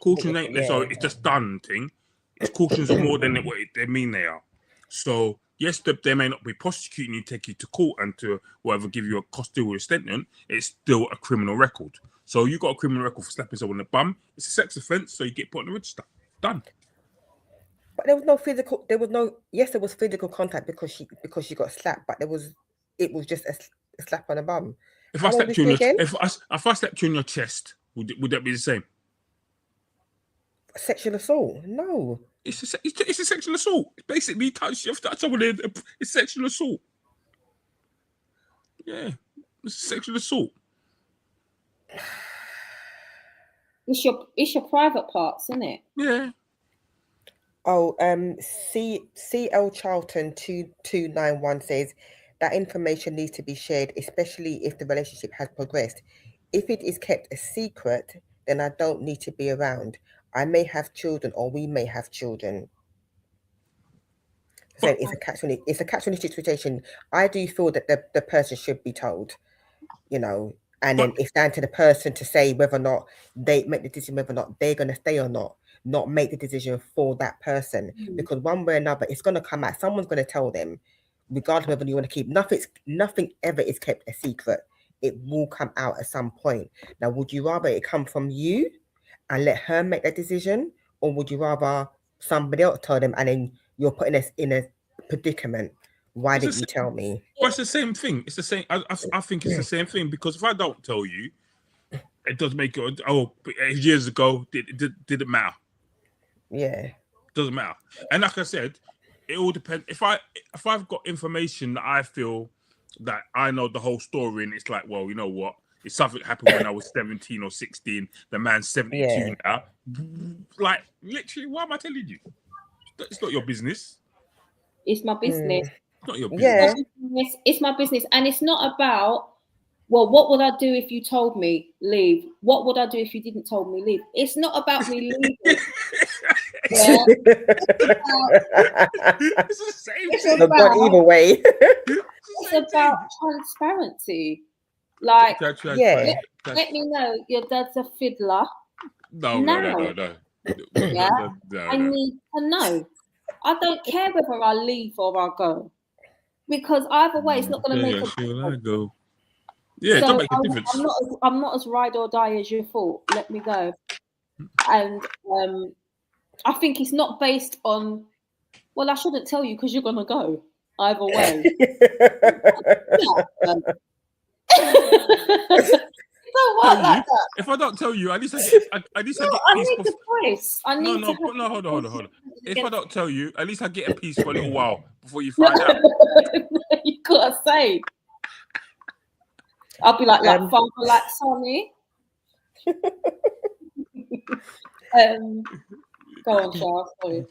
caution ain't necessarily it's just done thing. It's cautions are more than what they mean they are. So yes, they may not be prosecuting you, take you to court and to whatever, give you a custodial extension. It's still a criminal record. So you got a criminal record for slapping someone in the bum. It's a sex offence, so you get put on the register. Done. But there was no physical. There was physical contact because she got slapped. But it was just a slap on the bum. If I slapped you in your chest, would that be the same? Sexual assault? No. It's a sexual assault. Basically, you touch someone. It's sexual assault. Yeah, it's sexual assault. It's your private parts, isn't it? Yeah. Oh, CL Charlton 2291 says that information needs to be shared, especially if the relationship has progressed. If it is kept a secret, then I don't need to be around. I may have children, or we may have children. So it's a catch-22 situation. I do feel that the person should be told, and then it's down to the person to say whether or not they make the decision, whether or not they're going to stay or not make the decision for that person. Because one way or another, it's going to come out. Someone's going to tell them, regardless of whether you want to keep nothing ever is kept a secret. It will come out at some point. Now, would you rather it come from you and let her make that decision, or would you rather somebody else tell them and then you're putting us in a predicament Why It's the didn't you tell me? Well, it's the same thing. It's the same. I think it's the same thing because if I don't tell you, it does make it. Oh, years ago, did it matter? Yeah. Doesn't matter. And like I said, it all depends. If I've got information that I feel that I know the whole story, and it's like, well, you know what? If something happened when I was 17 or 16, the man's 72 now. Like, literally, why am I telling you? It's not your business. It's my business. It's not your business. Yeah. It's my business. And it's not about, well, what would I do if you told me leave? What would I do if you didn't tell me leave? It's not about me leaving. Yeah. It's the same thing. But either way. It's about transparency. Like, Yeah. let me know your dad's a fiddler. No. Yeah. No. I need to know. I don't care whether I leave or I go. Because either way, it's not going to make a difference. Go. Yeah, it So don't make a difference. I'm not as ride or die as you thought. Let me go. And I think it's not based on, well, I shouldn't tell you because you're going to go. Either way. If I don't tell you, at least I get peace. I need the price. I need hold on. If I don't tell you, at least I get a peace for a little while before you find out. You gotta say. I'll be like father, like Sonny. Go on, Charles. Sorry.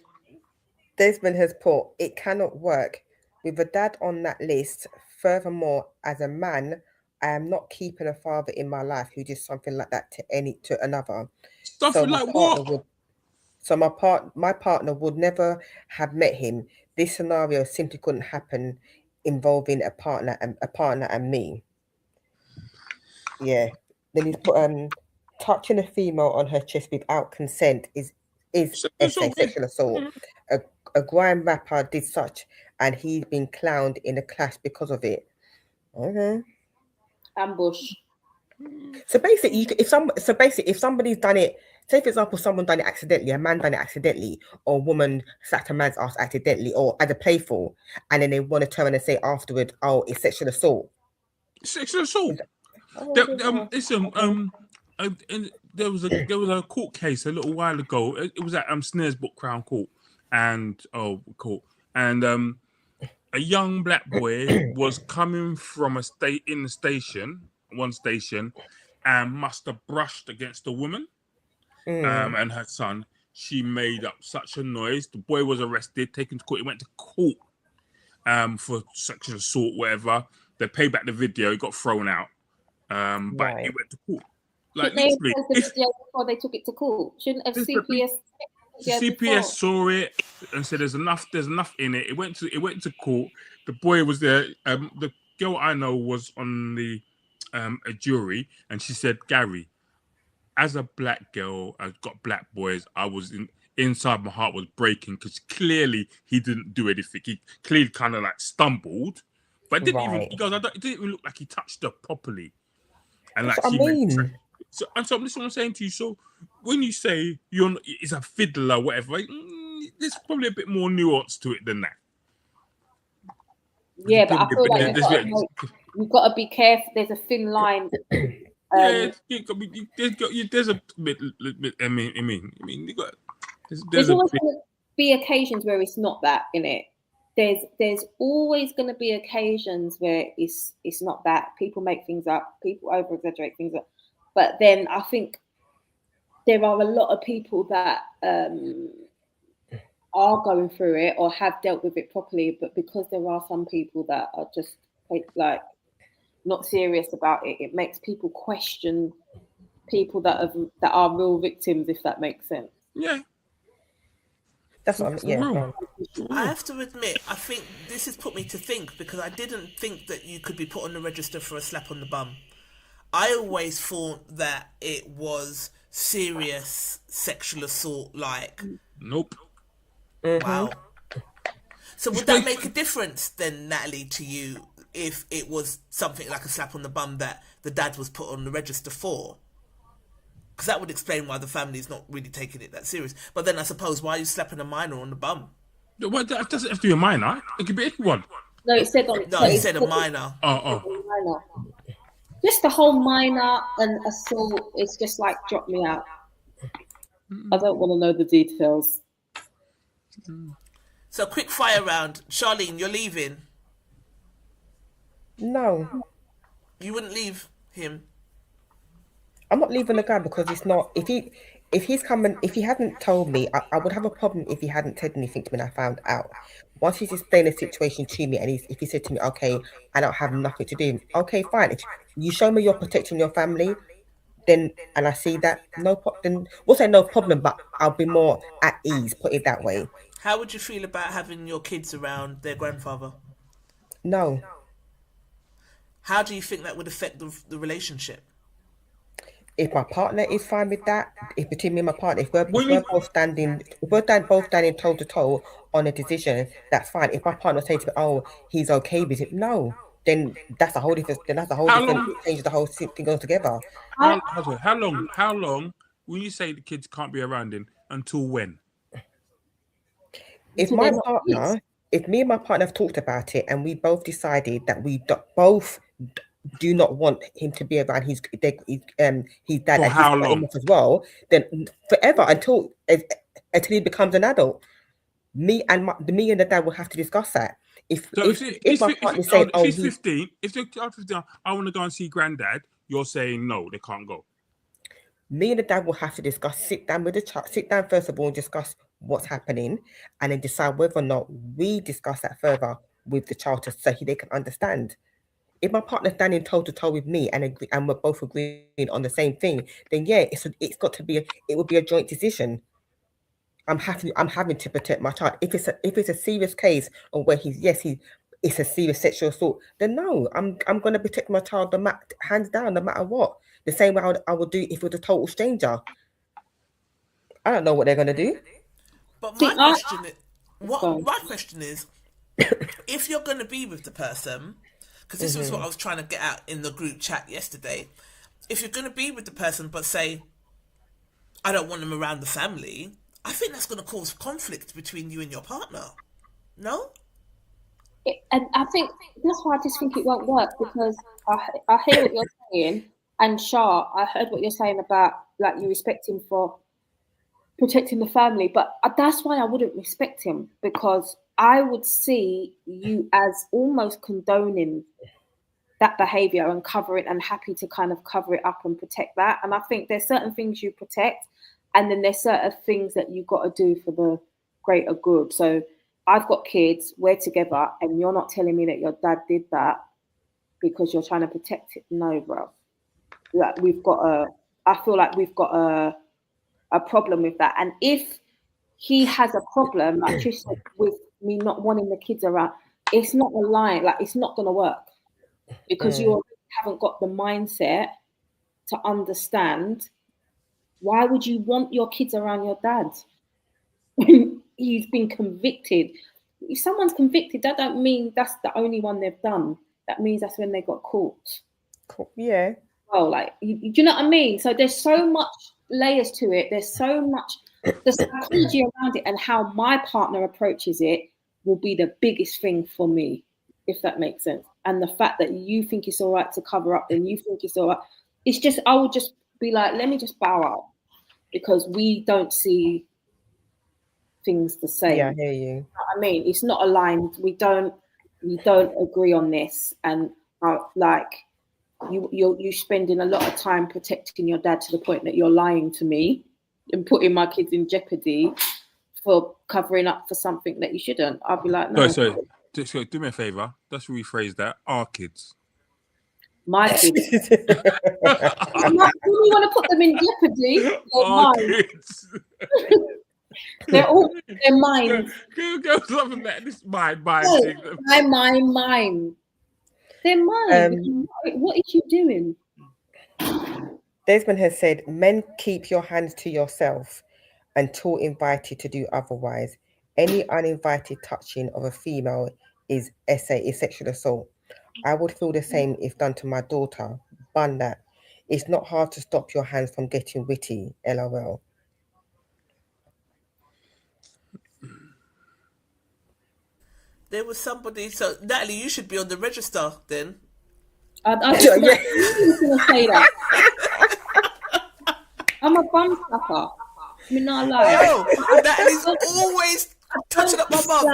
Desmond has put, it cannot work with a dad on that list. Furthermore, as a man, I am not keeping a father in my life who did something like that to another. Something like what? My partner would never have met him. This scenario simply couldn't happen involving a partner and me. Yeah. Then he's put touching a female on her chest without consent is a sexual assault. A grime rapper did such, and he's been clowned in a clash because of it. Ambush. So basically, if somebody's done it, say for example, someone done it accidentally, a man done it accidentally, or a woman slapped a man's ass accidentally, or as a playful, and then they want to turn and say afterward, "Oh, it's sexual assault." Sexual assault. There was a court case a little while ago. It was at Snaresbrook Crown Court, and a young black boy was coming from one station, and must have brushed against a woman, and her son. She made up such a noise. The boy was arrested, taken to court. He went to court for sexual assault, whatever. They paid back the video. He got thrown out, but he went to court. Like literally, before they took it to court, shouldn't have CPS. CPS saw it and said there's enough in it. It went to court. The boy was there. The girl I know was on the a jury, and she said, Gary, as a black girl, I've got black boys, I was inside my heart was breaking because clearly he didn't do anything. He clearly kind of like stumbled, but it didn't even. He goes, it didn't even look like he touched her properly. And like that's what so this is what I'm saying to you. So when you say it's a fiddler or whatever, there's probably a bit more nuance to it than that. Yeah, but I feel like you've got to be careful. There's a thin line. There's a bit. I mean, there's always going to be occasions where it's not that in it. There's always going to be occasions where it's not that. People make things up. People over exaggerate things up. But then I think there are a lot of people that are going through it or have dealt with it properly, but because there are some people that are just like not serious about it, it makes people question people that are real victims, if that makes sense. Yeah. That's what I have to admit, I think this has put me to think, because I didn't think that you could be put on the register for a slap on the bum. I always thought that it was serious sexual assault, like. Nope. Wow. So would that make a difference then, Natalie, to you, if it was something like a slap on the bum that the dad was put on the register for? Because that would explain why the family's not really taking it that serious. But then I suppose, why are you slapping a minor on the bum? Well, that doesn't have to be a minor. It could be anyone. No, it said on. No, he said a minor. Oh, Minor. Just the whole minor and assault. It's just like drop me out. I don't want to know the details. So quick fire round. Charlene, you're leaving. No, You wouldn't leave him. I'm not leaving the guy because it's not. If he's coming, if he hadn't told me, I would have a problem if he hadn't said anything to me and I found out. Once he's explained the situation to me and if he said to me, okay, I don't have nothing to do, okay, fine. If you show me you're protecting your family, then and I see that then we'll say no problem, but I'll be more at ease. Put it that way. How would you feel about having your kids around their grandfather? No, How do you think that would affect the relationship? if my partner is fine with that, if between me and my partner, if When we're you both standing toe to toe on a decision, that's fine. If my partner says to me, "Oh, he's okay with it," no, then that's a whole different. Then that's a whole how different. long? It changes the whole thing altogether. How long? How long? When you say the kids can't be around him, until when? If So my they're not kids. partner, if me and my partner have talked about it and we both decided that both do not want him to be around his dad and he's For how cut him long? off as well, then forever until he becomes an adult. Me and the dad will have to discuss that. If So if if my partner said, if "Oh, he's 15, if they're 15, I want to go and see granddad, you're saying no, they can't go. me and the dad will have to sit down with the child, sit down first of all and discuss what's happening, and then decide whether or not we discuss that further with the child so they can understand. If my partner's standing toe to toe with me and we're both agreeing on the same thing, then yeah, it's got to be it would be a joint decision. I'm having to protect my child. If it's a serious case or where it's a serious sexual assault, then no, I'm gonna protect my child hands down, no matter what. The same way I would do if it was a total stranger. I don't know what they're gonna do. But See, my question is, if you're going to be with the person, because this was what I was trying to get at in the group chat yesterday. If you're going to be with the person, but say, I don't want them around the family, I think that's going to cause conflict between you and your partner. No? And I think that's why I just think it won't work because I hear what you're saying, and Shah, I heard what you're saying about like you respect him for protecting the family, but that's why I wouldn't respect him because I would see you as almost condoning that behavior and cover it and happy to kind of cover it up and protect that. And I think there's certain things you protect, and then there's certain things that you've got to do for the greater good. So I've got kids, we're together, and you're not telling me that your dad did that because you're trying to protect it. No, bro. Like I feel like we've got a problem with that. And if he has a problem, like Trish said, with me not wanting the kids around, it's not a lie. Like it's not gonna work because you haven't got the mindset to understand why would you want your kids around your dad when he's been convicted. If someone's convicted, that don't mean that's the only one they've done. That means that's when they got caught. Cool. Yeah. Well, like, do you know what I mean? So there's so much layers to it. There's so much, the psychology around it and how my partner approaches it will be the biggest thing for me, if that makes sense. And the fact that you think it's all right to cover up and you think it's all right, it's just, I would just be like, let me just bow out because we don't see things the same. Yeah, I hear you. You know what I mean, it's not aligned. We don't agree on this. And like, you're spending a lot of time protecting your dad to the point that you're lying to me and putting my kids in jeopardy for covering up for something that you shouldn't. I'll be like, no. So do me a favor. Let's rephrase that. Our kids. My kids. Do you want to put them in jeopardy? Our kids. They're all their minds. Go something that this mine. Mine. They're mine. What is you doing? Desmond has said, men, keep your hands to yourself until invited to do otherwise. Any uninvited touching of a female is sexual assault. I would feel the same if done to my daughter. Bun that. It's not hard to stop your hands from getting witty. LOL. There was somebody. So Natalie, you should be on the register then. I was going to say that. I'm a bum sucker. I mean, not lie. Yo, Natalie's always touching up my bum.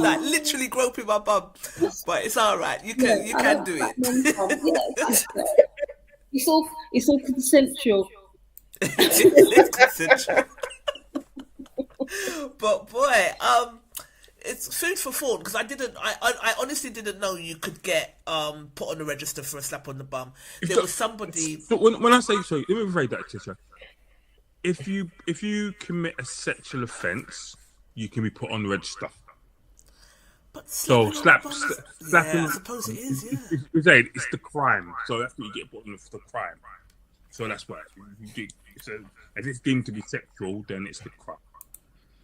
Like literally groping my bum. But it's all right. You can do it. It's all consensual. It's consensual. But boy, it's food for thought, because I honestly didn't know you could get put on the register for a slap on the bum. There was somebody. So when I say, so let me rephrase that, Tisha. If you commit a sexual offence, you can be put on the register. But So slapping. Yeah, I suppose it is. Yeah. It's the crime, so that's what you get put on the crime. So that's why. So if it's deemed to be sexual, then it's the crime.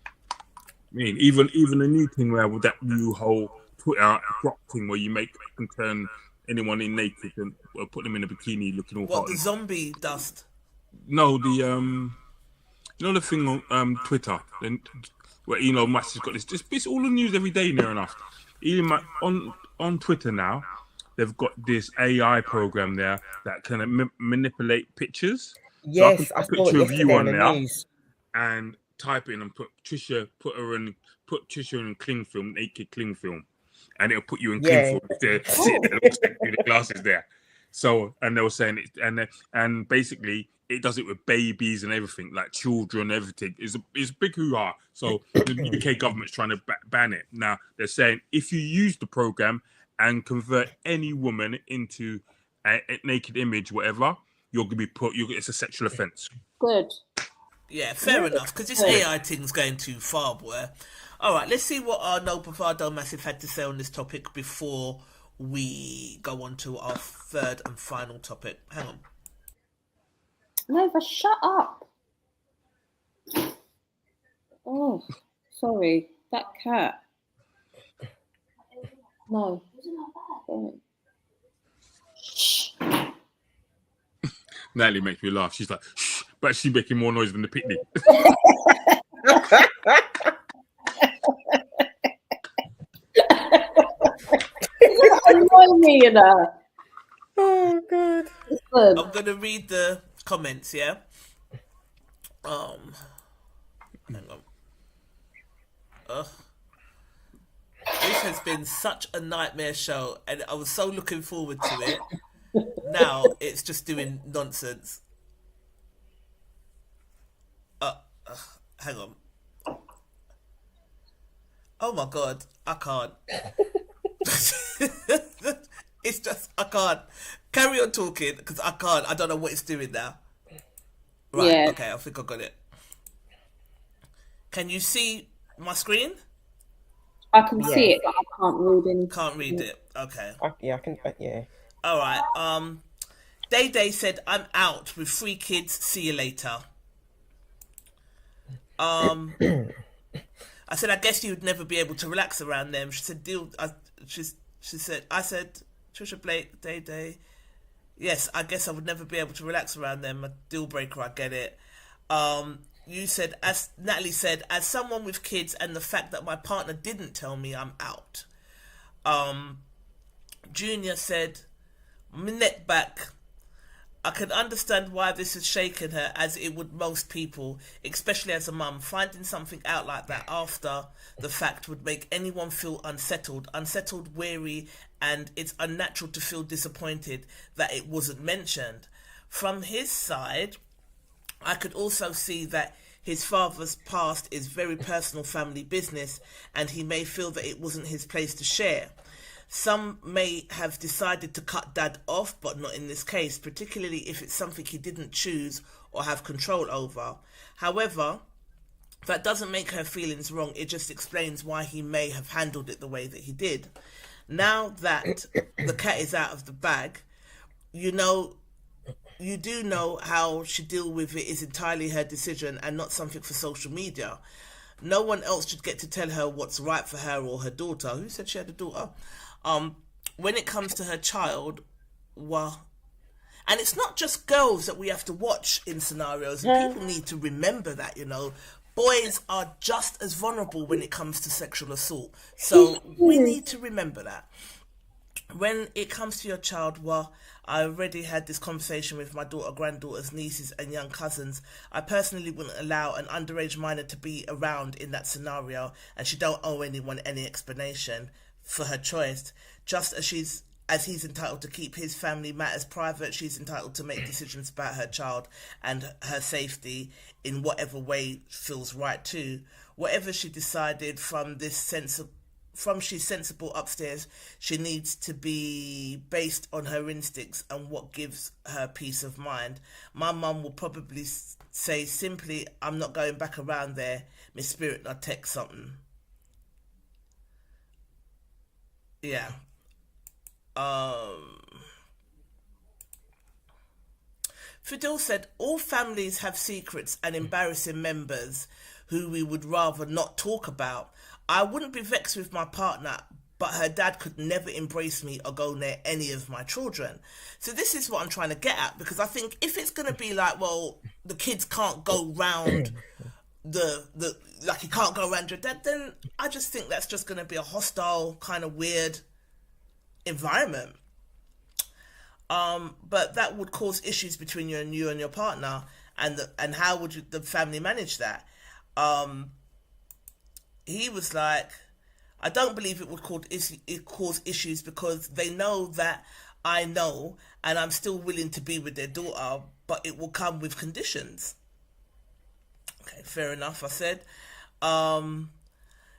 I mean, even a new thing where with that new whole Twitter crop thing where you can turn anyone in naked and put them in a bikini looking all hot. What, the zombie dust? No, the the thing on Twitter, where Elon Musk has got this. It's all the news every day, near enough. Elon Musk, on Twitter now, they've got this AI program there that can manipulate pictures. Yes, so I I saw can put it a review yesterday on in the there news. and type in and put Trisha in cling film, naked cling film, and it'll put you in cling film. They're sitting there with the glasses there. So, and they were saying it, and basically it does it with babies and everything, like children, everything. It's a big hoo-ha. So the UK government's trying to ban it. Now they're saying if you use the program and convert any woman into a naked image, whatever, you're gonna be it's a sexual offence. Good. Yeah, fair enough, because this AI thing's going too far, boy. All right, let's see what our No Bravado Massive had to say on this topic before we go on to our third and final topic. Hang on. Nova, shut up. Oh, sorry. That cat. No. Shh. Natalie makes me laugh. She's like, shh, but she's making more noise than the picnic. Annoy me, you know. Oh god. I'm gonna read the comments, yeah. Hang on. This has been such a nightmare show, and I was so looking forward to it. Now it's just doing nonsense. Hang on. Oh my god, I can't. It's just, I can't. Carry on talking, because I can't. I don't know what it's doing now. Right, Yeah. okay, I think I got it. Can you see my screen? I can see it, but I can't read anything. Can't read it. Okay. I can. Yeah. All right. Day said, I'm out with 3 kids. See you later. I said, I guess you'd never be able to relax around them. She said, I said, Trisha Blake, Day. Yes, I guess I would never be able to relax around them. A deal breaker, I get it. You said, as Natalie said, as someone with kids and the fact that my partner didn't tell me, I'm out. Junior said, Minette back. I can understand why this has shaken her, as it would most people, especially as a mum. Finding something out like that after the fact would make anyone feel unsettled, weary, and it's unnatural to feel disappointed that it wasn't mentioned. From his side, I could also see that his father's past is very personal family business, and he may feel that it wasn't his place to share. Some may have decided to cut dad off, but not in this case, particularly if it's something he didn't choose or have control over. However, that doesn't make her feelings wrong. It just explains why he may have handled it the way that he did. Now that the cat is out of the bag, you do know how she deal with it is entirely her decision and not something for social media. No one else should get to tell her what's right for her or her daughter. Who said she had a daughter? When it comes to her child, well, and it's not just girls that we have to watch in scenarios. People need to remember that, boys are just as vulnerable when it comes to sexual assault. So we need to remember that. When it comes to your child, well, I already had this conversation with my daughter, granddaughters, nieces, and young cousins. I personally wouldn't allow an underage minor to be around in that scenario, and she don't owe anyone any explanation for her choice. Just as he's entitled to keep his family matters private, she's entitled to make decisions about her child and her safety in whatever way feels right too. Whatever she decided from she's sensible upstairs, she needs to be based on her instincts and what gives her peace of mind. My mum will probably say simply, I'm not going back around there, my spirit not take something. Yeah. Fidel said, all families have secrets and embarrassing members who we would rather not talk about. I wouldn't be vexed with my partner, but her dad could never embrace me or go near any of my children. So this is what I'm trying to get at, because I think if it's going to be like, well, the kids can't go round like you can't go around your dad, then I just think that's just going to be a hostile, kind of weird environment. But that would cause issues between you and your partner, and how would the family manage that? He was like, I don't believe it would cause issues because they know that I know, and I'm still willing to be with their daughter, but it will come with conditions. Okay, fair enough, I said.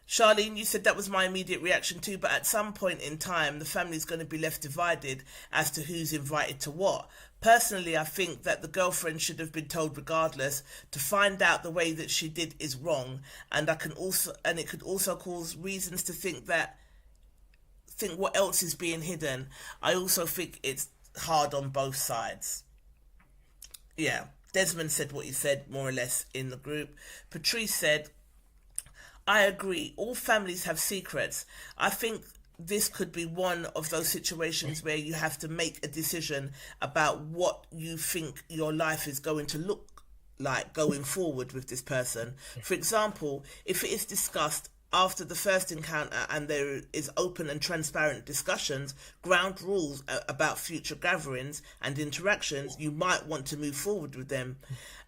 Charlene, you said that was my immediate reaction too, but at some point in time, the family's going to be left divided as to who's invited to what. Personally, I think that the girlfriend should have been told regardless. To find out the way that she did is wrong, and it could also cause reasons to think what else is being hidden. I also think it's hard on both sides. Yeah, Desmond said what he said more or less in the group. Patrice said, I agree. All families have secrets. I think this could be one of those situations where you have to make a decision about what you think your life is going to look like going forward with this person. For example, if it is discussed after the first encounter and there is open and transparent discussions, ground rules about future gatherings and interactions, you might want to move forward with them.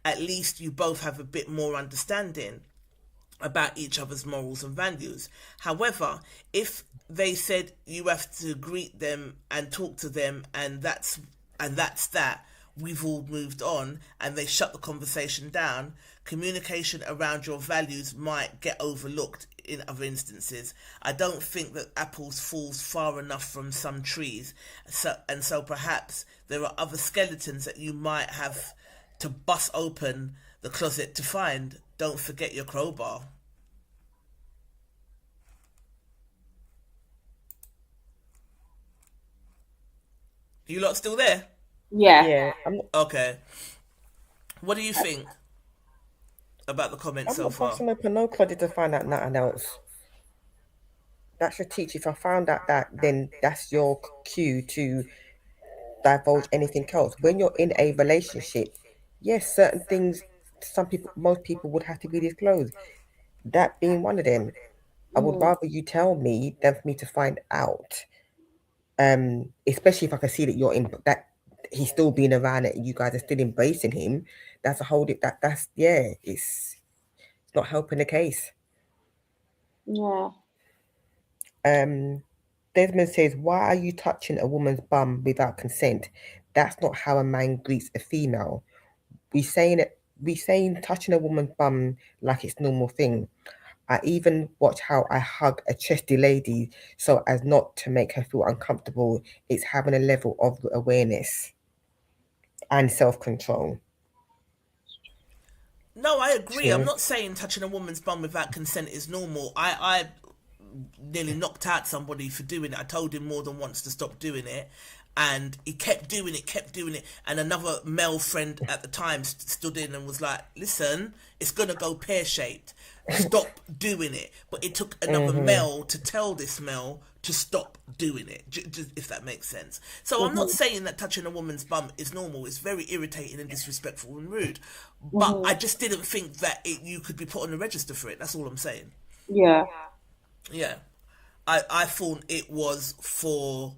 At least you both have a bit more understanding about each other's morals and values. However, if they said you have to greet them and talk to them and that's that, we've all moved on, and they shut the conversation down, communication around your values might get overlooked in other instances. I don't think that apples falls far enough from some trees, so perhaps there are other skeletons that you might have to bust open the closet to find. Don't forget your crowbar. You lot still there? Yeah. Okay. What do you think about the comments so I'm not far? busting open no closet to find out nothing else. That should teach. If I found out that, then that's your cue to divulge anything else. When you're in a relationship, yes, certain things, most people would have to be disclosed. That being one of them. I would rather you tell me than for me to find out. Especially if I can see that you're in that he's still being around it and you guys are still embracing him. That's a whole that's it's not helping the case. Yeah. Desmond says, why are you touching a woman's bum without consent? That's not how a man greets a female. We saying touching a woman's bum like it's normal thing. I even watch how I hug a chesty lady so as not to make her feel uncomfortable. It's having a level of awareness and self-control. No, I agree. True. I'm not saying touching a woman's bum without consent is normal. I nearly knocked out somebody for doing it. I told him more than once to stop doing it. And he kept doing it. And another male friend at the time stood in and was like, listen, it's going to go pear-shaped. Stop doing it. But it took another male to tell this male to stop doing it, if that makes sense. So I'm not saying that touching a woman's bum is normal. It's very irritating and disrespectful and rude. But I just didn't think that you could be put on the register for it. That's all I'm saying. Yeah. Yeah. I thought it was for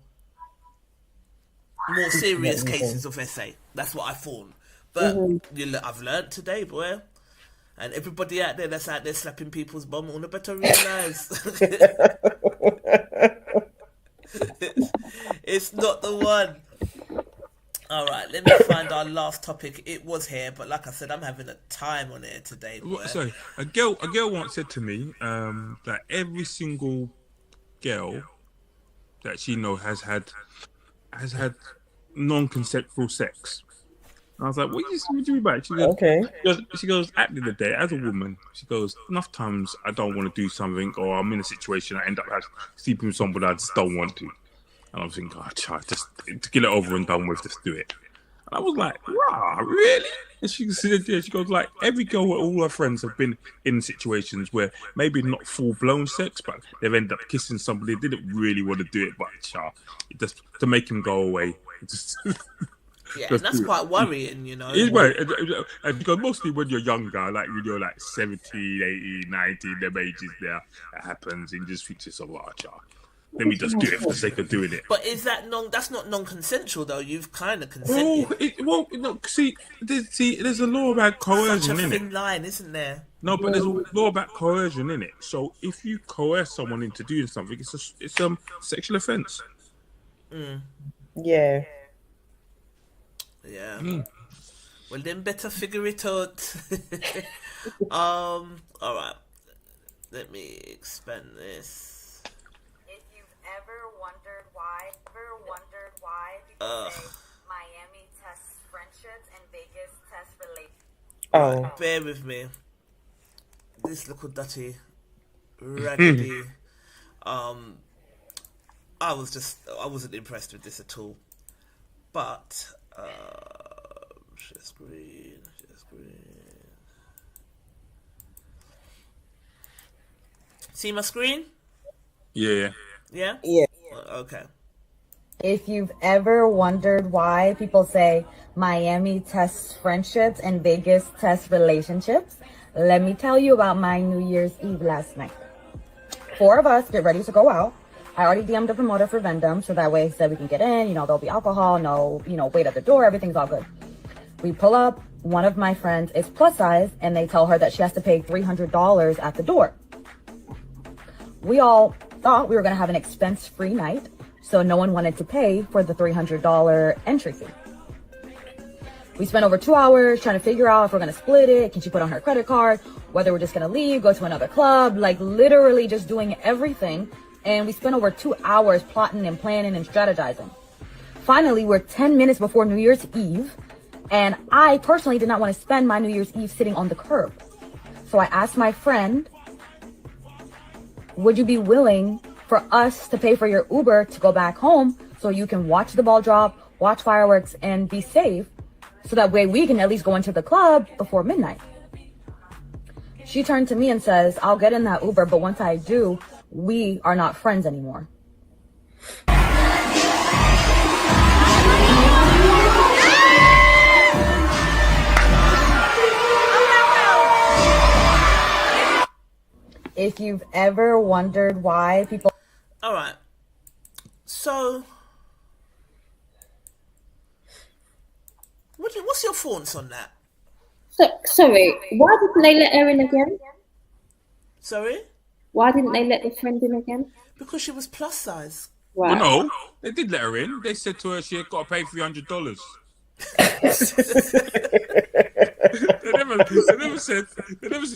more serious cases of SA. That's what I thought. But I've learned today, boy. And everybody out there that's out there slapping people's bum, on a better realise. It's not the one. All right, let me find our last topic. It was here, but like I said, I'm having a time on it today. Boy. Sorry, a girl once said to me that every single girl that she knows has had non-consensual sex. And I was like, what do you mean by it? She goes, at the end of the day, as a woman, she goes, enough times I don't want to do something, or I'm in a situation I end up sleeping with somebody I just don't want to. And I'm thinking, child, just to get it over and done with, just do it. And I was like, wow, really? And she said, yeah, she goes, like, every girl, all her friends have been in situations where maybe not full-blown sex, but they've ended up kissing somebody they didn't really want to do it, but child, just to make him go away. Just yeah, and that's quite worrying, you know. It's right. And because mostly when you're younger, like when you're like 17, 18, 19, them ages there, it happens, and you just think to yourself, oh, child, let me just do it for the sake of doing it. But is that that's not non-consensual though? You've kind of consented. There's a law about coercion, Such a in thin it. line, isn't there? No, but there's a law about coercion in it. So if you coerce someone into doing something, it's sexual offence. Yeah. Yeah. Well, then better figure it out. All right. Let me expand this. If you've ever wondered why people say Miami tests friendships and Vegas tests relationships. Oh. Bear with me. This little dirty, raggedy. I wasn't impressed with this at all. But share screen. See my screen? Yeah. Yeah? Yeah. Okay. If you've ever wondered why people say Miami tests friendships and Vegas tests relationships, let me tell you about my New Year's Eve last night. 4 of us get ready to go out. I already DM'd the promoter for Vendom, so that way he said we can get in, there'll be alcohol, no, wait at the door, everything's all good. We pull up, one of my friends is plus size, and they tell her that she has to pay $300 at the door. We all thought we were gonna have an expense-free night, so no one wanted to pay for the $300 entry fee. We spent over 2 hours trying to figure out if we're gonna split it, can she put on her credit card, whether we're just gonna leave, go to another club, like literally just doing everything. And we spent over 2 hours plotting and planning and strategizing. Finally, we're 10 minutes before New Year's Eve, and I personally did not want to spend my New Year's Eve sitting on the curb. So I asked my friend, would you be willing for us to pay for your Uber to go back home so you can watch the ball drop, watch fireworks, and be safe, so that way we can at least go into the club before midnight? She turned to me and says, I'll get in that Uber, but once I do, we are not friends anymore. If you've ever wondered why people... All right. So, what's your thoughts on that? Sorry, why didn't they let her in again? Sorry? Why didn't they let the friend in again? Because she was plus size. Right. Well, no, they did let her in. They said to her she had got to pay $300. They never said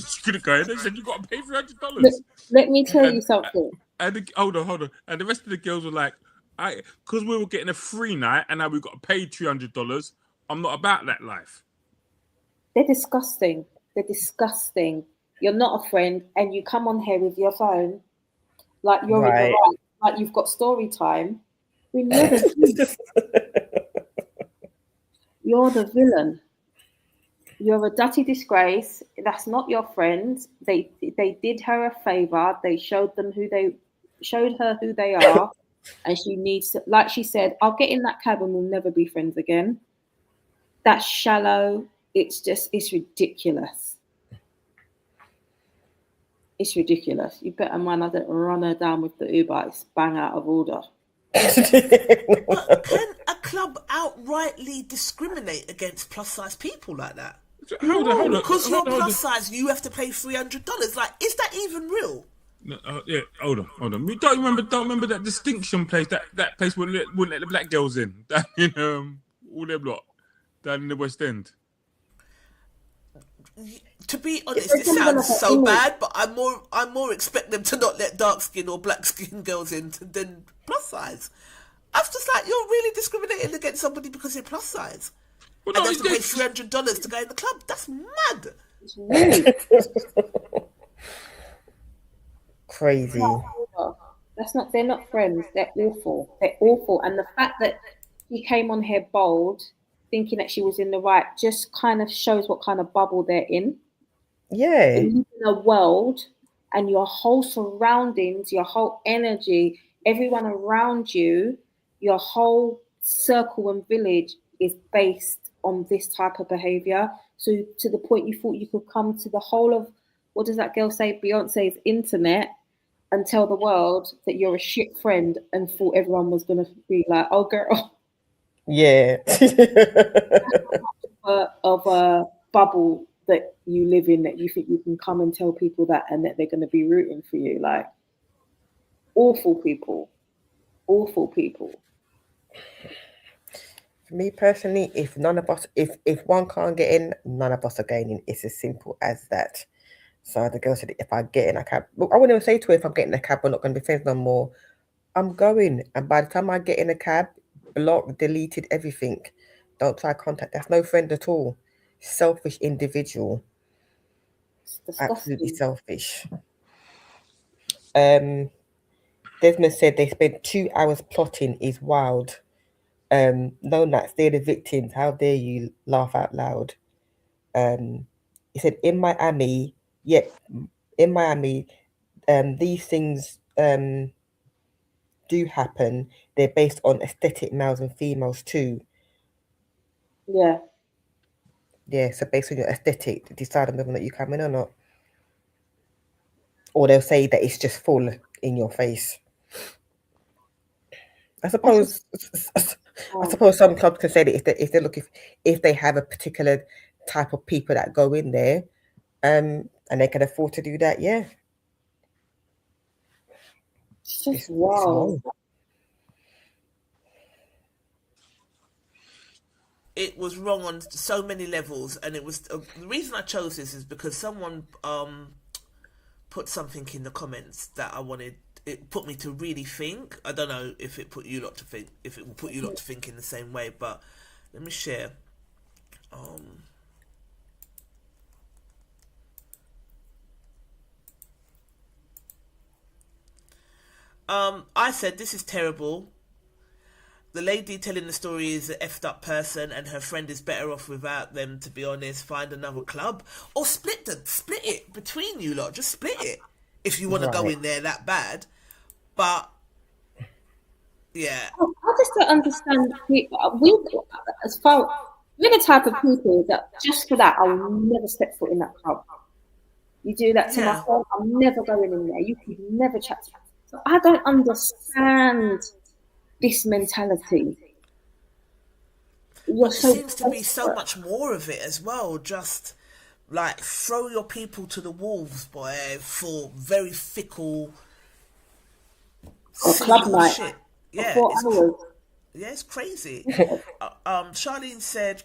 she couldn't go in. They said you got to pay $300. Let me tell you something. Hold on. And the rest of the girls were like, because we were getting a free night and now we got to pay $300. I'm not about that life. They're disgusting. You're not a friend, and you come on here with your phone like you're in the right, like you've got story time, We never did. You're the villain. You're a dirty disgrace. That's not your friend. They did her a favor. They showed her who they are, and she needs to, like she said, I'll get in that cab and we'll never be friends again. That's shallow. It's ridiculous. It's ridiculous. You better mind I don't run her down with the Uber. It's bang out of order. But can a club outrightly discriminate against plus size people like that? Hold on. Because you're Hold on. plus size, you have to pay $300. Like, is that even real? No, yeah, hold on. We don't remember that distinction place. That place wouldn't let the black girls in. Down in all their block, down in the West End. To be honest, it sounds so bad, but I more expect them to not let dark skin or black skin girls in than plus size. I was just like, you're really discriminating against somebody because they're plus size. Well, And no, they have to pay $300 to go in the club. That's mad. It's rude. Crazy. That's not. They're not friends. They're awful. They're awful. And the fact that she came on here bold, thinking that she was in the right, just kind of shows what kind of bubble they're in. Yeah. You live in a world, and your whole surroundings, your whole energy, everyone around you, your whole circle and village is based on this type of behavior. So to the point you thought you could come to the whole of, what does that girl say, Beyonce's internet, and tell the world that you're a shit friend, and thought everyone was going to be like, oh girl. Yeah. of a bubble that you live in, that you think you can come and tell people that, and that they're going to be rooting for you. Like, awful people. For me personally, if none of us, if one can't get in, none of us are getting in. It's as simple as that. So the girl said, if I get in a cab, I wouldn't even say to her, if I'm getting a cab, we're not going to be friends no more. I'm going, and by the time I get in a cab, blocked, deleted everything. Don't try contact. That's no friend at all. Selfish individual. Absolutely selfish. Desmond said they spent 2 hours plotting is wild. No, Nats, they're the victims. How dare you laugh out loud? He said in Miami, these things do happen. They're based on aesthetic males and females too. Yeah. Yeah, so based on your aesthetic, to decide on whether or not you come in or not. Or they'll say that it's just full in your face. I suppose some clubs can say that if they have a particular type of people that go in there, and they can afford to do that, yeah. It's just wow. It was wrong on so many levels, and it was the reason I chose this is because someone put something in the comments that it put me to really think. I don't know if it put you lot to think, if it will put you lot to think in the same way, but let me share. I said, this is terrible. The lady telling the story is an effed up person, and her friend is better off without them, to be honest. Find another club. Or split it between you lot. Just split it if you want to go in there that bad. But, yeah. I just don't understand people. We're the type of people that just for that, I will never step foot in that club. You do that to my friend, I'm never going in there. You can never chat to me. So I don't understand this mentality. There seems to be so much more of it as well. Just like throw your people to the wolves, boy, for very fickle club night. Shit. Yeah, it's crazy. Charlene said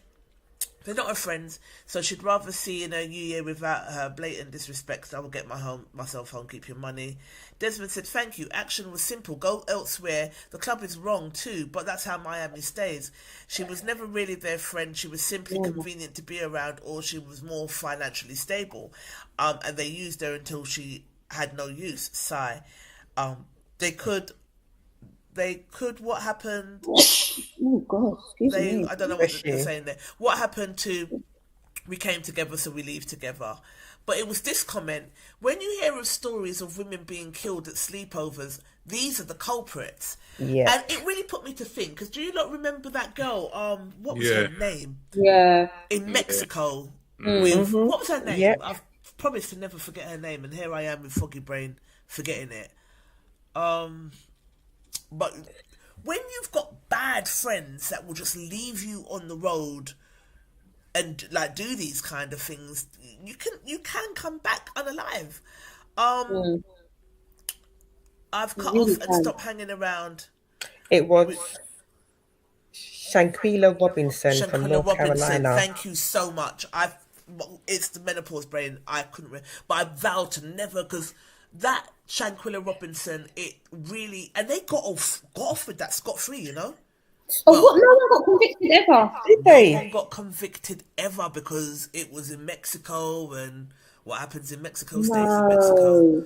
they're not her friends, so she'd rather see in her new year without her blatant disrespect. I will get myself home, keep your money. Desmond said, thank you. Action was simple. Go elsewhere. The club is wrong too, but that's how Miami stays. She was never really their friend. She was simply convenient to be around, or she was more financially stable. And they used her until she had no use. Sigh. They could they could. What happened? Oh God, excuse me. I don't know what they're saying there. What happened to? We came together, so we leave together. But it was this comment: when you hear of stories of women being killed at sleepovers, these are the culprits. Yeah. And it really put me to think, because do you not remember that girl? What was her name? Yeah. In Mexico. With what was her name? Yep. I've promised to never forget her name, and here I am with foggy brain forgetting it. But when you've got bad friends that will just leave you on the road and like do these kind of things, you can come back unalive. I've cut really off and can. stopped hanging around. It was Shanquella Robinson from Shanquella North Robinson, Carolina. thank you so much. It's the menopause brain. I couldn't, but I vowed to never, because that Shanquella Robinson, it really, and they got off with that scot free, you know. Oh, what? No one got convicted ever. Did No they? one got convicted ever because it was in Mexico, and what happens in Mexico stays in Mexico.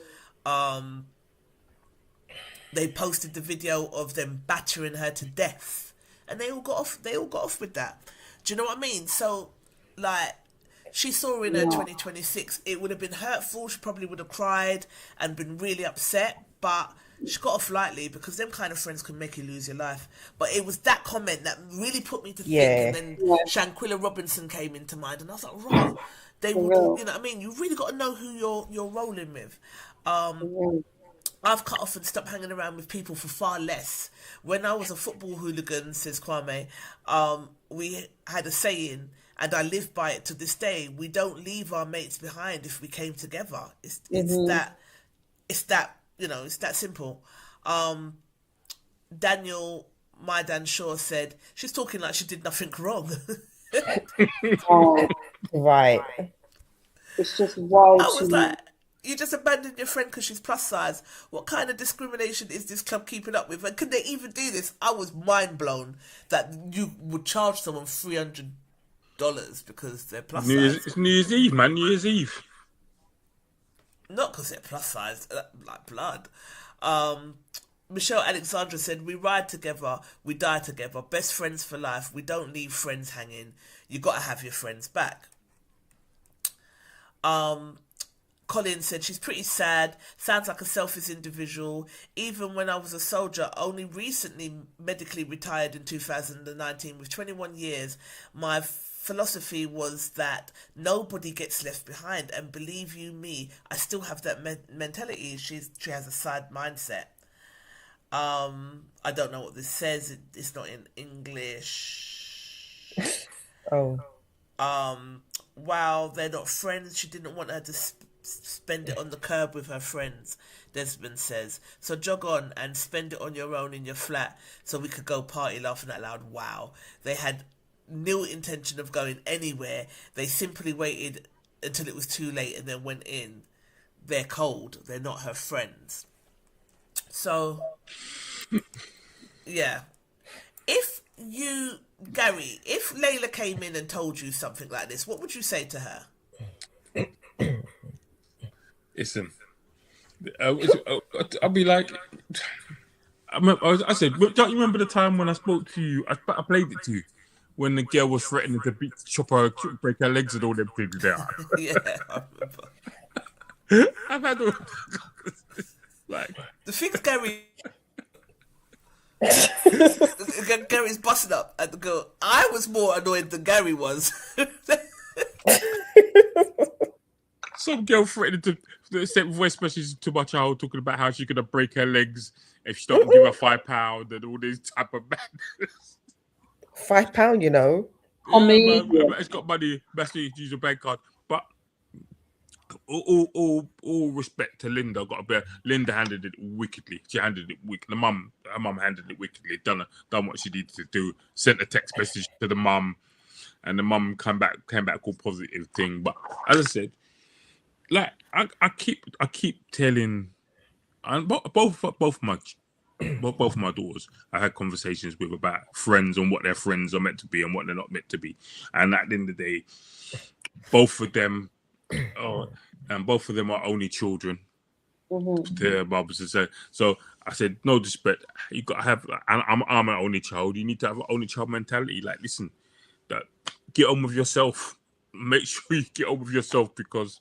They posted the video of them battering her to death, and they all got off with that. Do you know what I mean? So, like, she saw her in her 2026. It would have been hurtful. She probably would have cried and been really upset, but she got off lightly, because them kind of friends can make you lose your life. But it was that comment that really put me to think, and then Shanquella Robinson came into mind, and I was like, right, they would, you know what I mean? You really got to know who you're rolling with. I've cut off and stopped hanging around with people for far less. When I was a football hooligan, says Kwame, we had a saying, and I live by it to this day: we don't leave our mates behind if we came together. It's that you know, it's that simple. Daniel Maidan Shaw said she's talking like she did nothing wrong. Right. It's just wild. I was like, you just abandoned your friend because she's plus size. What kind of discrimination is this club keeping up with? And can they even do this? I was mind blown that you would charge someone $300 because they're plus size. It's New Year's Eve, man. New Year's Eve. Not because they're plus size, like blood. Michelle Alexandra said, we ride together, we die together, best friends for life, we don't leave friends hanging, you got to have your friends back. Colin said, she's pretty sad, sounds like a selfish individual. Even when I was a soldier, only recently medically retired in 2019 with 21 years, my philosophy was that nobody gets left behind, and believe you me, I still have that mentality. She has a side mindset. I don't know what this says. It's not in English. Wow, they're not friends. She didn't want her to spend it on the curb with her friends, Desmond says. So jog on and spend it on your own in your flat so we could go party laughing out loud. Wow. They had nil intention of going anywhere. They simply waited until it was too late and then went in. They're cold. They're not her friends. So, yeah. If Layla came in and told you something like this, what would you say to her? Listen, I'll be like, I said, don't you remember the time when I spoke to you? I played it to you when the girl was threatening to break her legs and all them things there. Yeah, I remember. I've had all like the things Gary's busting up at the girl. I was more annoyed than Gary was. Some girl threatened to send voice messages to my child talking about how she's gonna break her legs if she don't give her £5 and all this type of madness. £5, you know. It's got money. Best to use your bank card. But all respect to Linda. Linda handled it wickedly. She handled it wickedly. Her mum handled it wickedly. Done what she needed to do. Sent a text message to the mum, and the mum came back all positive thing. But as I said, like I keep telling, and both my daughters, I had conversations with about friends and what their friends are meant to be and what they're not meant to be. And at the end of the day, both of them are only children. to Barbara said. So I said, no disrespect. You got to have. I'm an only child. You need to have an only child mentality. Like, listen, get on with yourself. Make sure you get on with yourself, because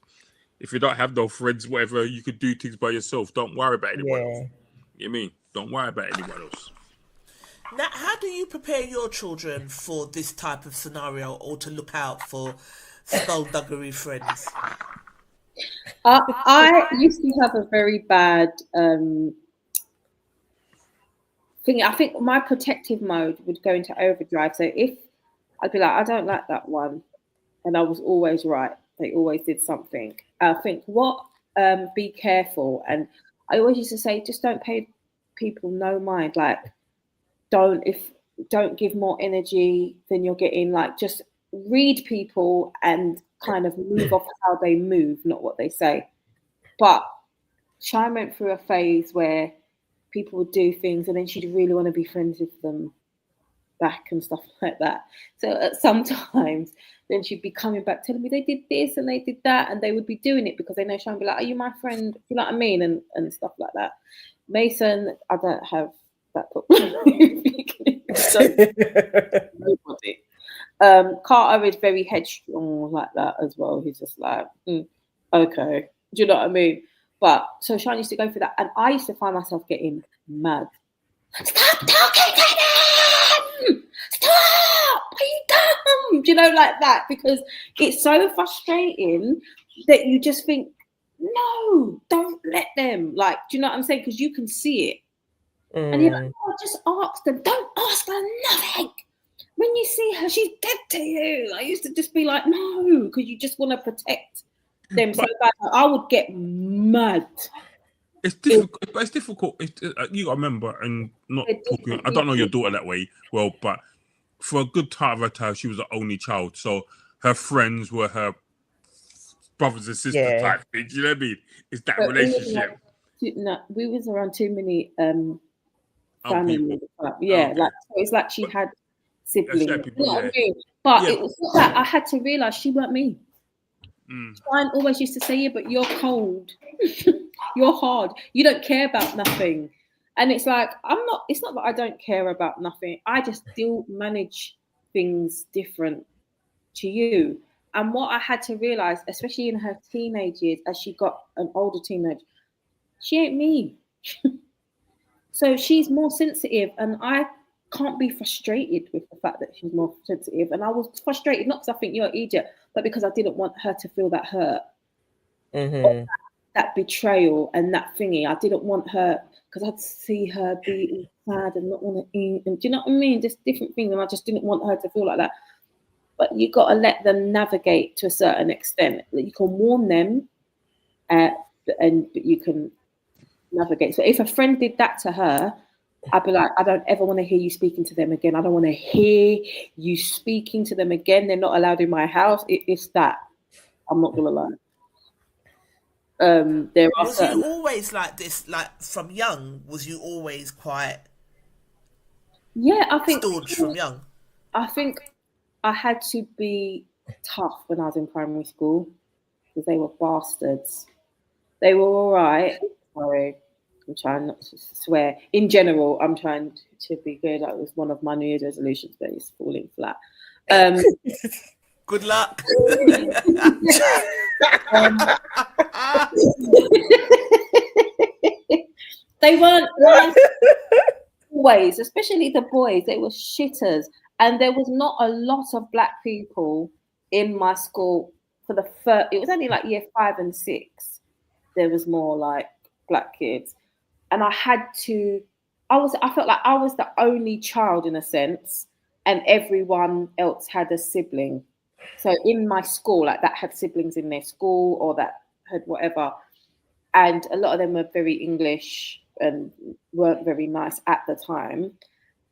if you don't have no friends, whatever, you could do things by yourself. Don't worry about anyone else. You know what I mean? Don't worry about anyone else. Now, how do you prepare your children for this type of scenario, or to look out for skullduggery friends? I used to have a very bad thing. I think my protective mode would go into overdrive. So if I'd be like, I don't like that one, and I was always right. They always did something. I think be careful. And I always used to say, just don't pay people no mind. Like, don't give more energy than you're getting. Like, just read people and kind of move off how they move, not what they say. But Shine went through a phase where people would do things and then she'd really want to be friends with them back and stuff like that. So sometimes then she'd be coming back telling me they did this and they did that, and they would be doing it because they know Shine would be like, are you my friend? You know what I mean? And stuff like that. Mason, I don't have that problem. Nobody. Carter is very headstrong like that as well. He's just like, okay. Do you know what I mean? But so Shine used to go through that, and I used to find myself getting mad. Stop talking to them! Stop! Are you dumb? Do you know, like that? Because it's so frustrating that you just think, no, don't let them. Like, do you know what I'm saying? Because you can see it. And you're like, oh, just ask them. Don't ask her nothing. When you see her, she's dead to you. I used to just be like, no, because you just want to protect them so bad. I would get mad. It's difficult. It's difficult. You got to remember, and not talking. I don't know your daughter that way well, but for a good part of her time, she was the only child, so her friends were her brothers and sisters type thing. Do you know what I mean? It's that relationship. We was around too many family. Like, so it's like she had siblings. People, you know what I mean? But it was that I had to realise she weren't me. Shine always used to say, yeah, but you're cold. You're hard. You don't care about nothing. And it's like, it's not that I don't care about nothing. I just still manage things different to you. And what I had to realise, especially in her teenage years, as she got an older teenage, she ain't me. So she's more sensitive, and I can't be frustrated with the fact that she's more sensitive. And I was frustrated, not because I think you're an idiot, but because I didn't want her to feel that hurt, that betrayal and that thingy. I didn't want her, because I'd see her be sad and not want to eat. And do you know what I mean? Just different things. And I just didn't want her to feel like that. But you got to let them navigate to a certain extent. You can warn them, and you can navigate. So if a friend did that to her, I'd be like, I don't ever want to hear you speaking to them again. I don't want to hear you speaking to them again. They're not allowed in my house. It's that. I'm not gonna lie. Was you always like this? Like from young, was you always quite? Yeah, I think staunch from young. I think I had to be tough when I was in primary school because they were bastards. They were all right. Sorry, I'm trying not to swear. In general, I'm trying to be good. That was one of my New Year's resolutions, but it's falling flat. Good luck. They weren't always, especially the boys. They were shitters, and there was not a lot of black people in my school for the first. It was only like year 5 and 6. There was more like black kids, and I felt like I was the only child in a sense, and everyone else had a sibling. So in my school, like that had siblings in their school or that had whatever, and a lot of them were very English and weren't very nice at the time,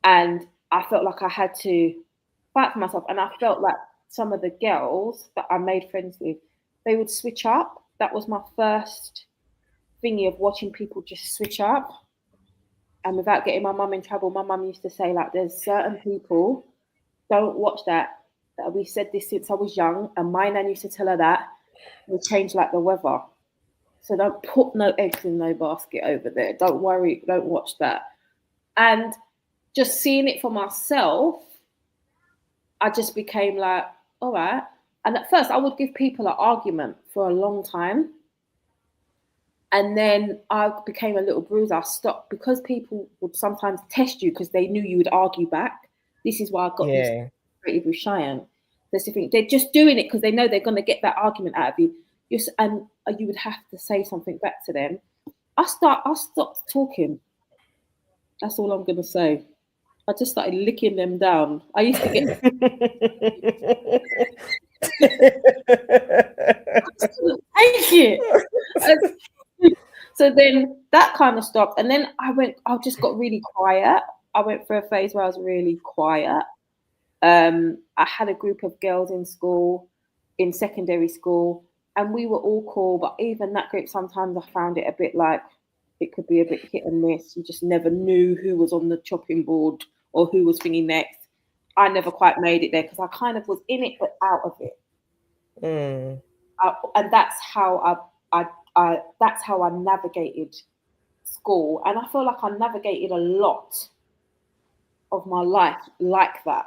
and I felt like I had to fight for myself. And I felt like some of the girls that I made friends with, they would switch up. That was my first thingy of watching people just switch up. And without getting my mum in trouble, my mum used to say, like, there's certain people, don't watch that. We've said this since I was young, and my nan used to tell her that will change like the weather. So don't put no eggs in no basket over there. Don't worry, don't watch that. And just seeing it for myself, I just became like, all right. And at first I would give people an argument for a long time. And then I became a little bruiser. I stopped because people would sometimes test you because they knew you would argue back. This is why I got this creative with Cheyenne. They're just doing it because they know they're going to get that argument out of you. And you would have to say something back to them. I stopped talking. That's all I'm going to say. I just started licking them down. I used to get... Thank you. So then that kind of stopped. And then I just got really quiet. I went through a phase where I was really quiet. I had a group of girls in school, in secondary school, and we were all cool. But even that group, sometimes I found it a bit like it could be a bit hit and miss. You just never knew who was on the chopping board or who was thinking next. I never quite made it there because I kind of was in it but out of it. And that's how that's how I navigated school. And I feel like I navigated a lot of my life like that.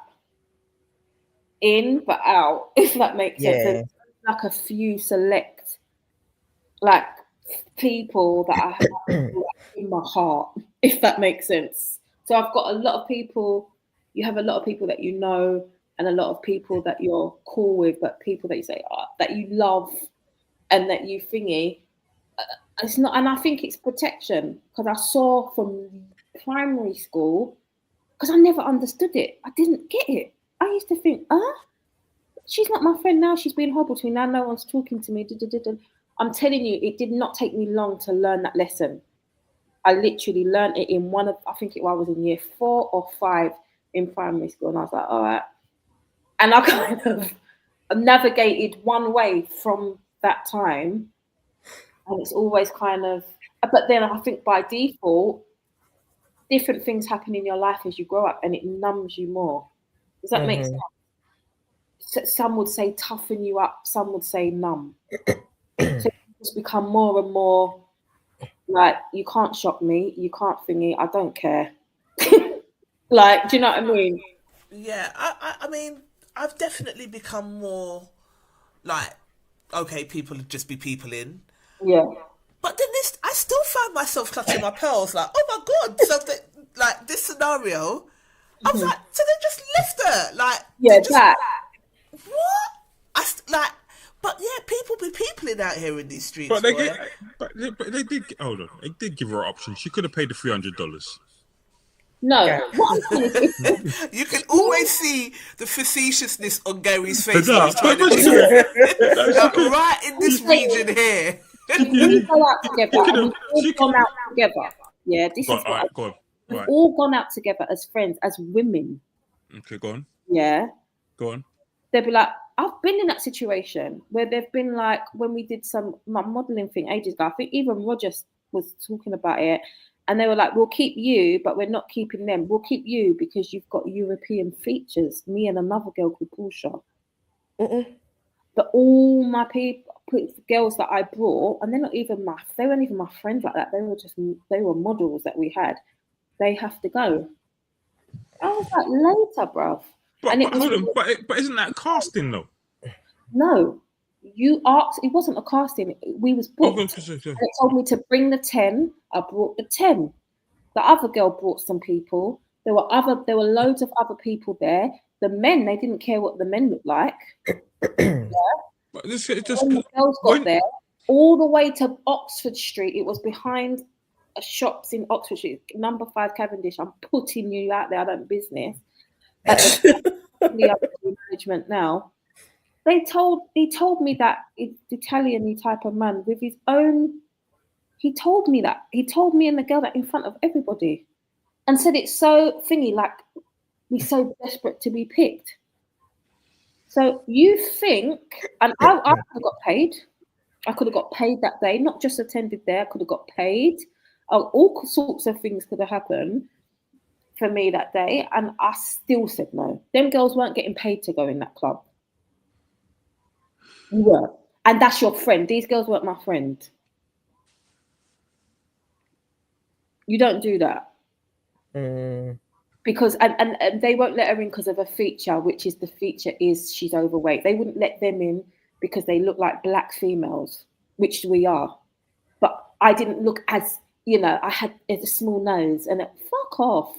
In but out, if that makes sense. There's like a few select like people that I have in my heart, if that makes sense. So I've got a lot of people, you have a lot of people that you know and a lot of people that you're cool with, but people that you say that you love and that you thingy. It's not, and I think it's protection because I saw from primary school, because I never understood it. I didn't get it. I used to think, she's not my friend now. She's being horrible to me. Now no one's talking to me. I'm telling you, it did not take me long to learn that lesson. I literally learned it in I was in year 4 or 5 in primary school. And I was like, all right. And I kind of navigated one way from that time. And it's always kind of, but then I think by default, different things happen in your life as you grow up and it numbs you more. Does that make sense? Some would say toughen you up, some would say numb. So you just become more and more like, you can't shock me, you can't thingy, I don't care. Like, do you know what I mean? Yeah, I mean, I've definitely become more like, okay, people just be people in. Yeah. But then I still found myself clutching my pearls, like, oh my God, something like this scenario. I was like, so they just left her, like, yeah, just, that. What? But yeah, people be peopling out here in these streets. But they did. Hold on, they did give her an option. She could have paid the $300. No, you can always see the facetiousness on Gary's face. No, right in this region here. We go out together. We've all gone out together. Yeah, this is what go on. We've all gone out together as friends, as women. Okay, go on. Yeah. Go on. They'll be like, I've been in that situation where they've been like, when we did my modelling thing ages ago, I think even Roger was talking about it, and they were like, we'll keep you, but we're not keeping them. We'll keep you because you've got European features. Me and another girl called Portia. But all my girls that I brought, and they weren't even my friends like that. They were models that we had. They have to go. I was like, later, bruv. But isn't that casting though? No, you asked. It wasn't a casting. We was booked. And it told me to bring the 10. I brought the 10. The other girl brought some people. There were loads of other people there. The men, they didn't care what the men looked like. Yeah. But this when the girls got there, all the way to Oxford Street. It was behind shops in Oxford Street, number 5 Cavendish. I'm putting you out there. I don't business. The management now. He told me that it's Italian type of man with his own. He told me that. He told me and the girl that in front of everybody, and said it's so thingy, like we're so desperate to be picked. So you think, and I could have got paid. I could have got paid that day, not just attended there. I could have got paid. All sorts of things could have happened for me that day, and I still said no. Them girls weren't getting paid to go in that club. You were, and that's your friend. These girls weren't my friend. You don't do that. Because and they won't let her in because of a feature, which is the feature is she's overweight. They wouldn't let them in because they look like black females, which we are. But I didn't look as, you know, I had a small nose and fuck off.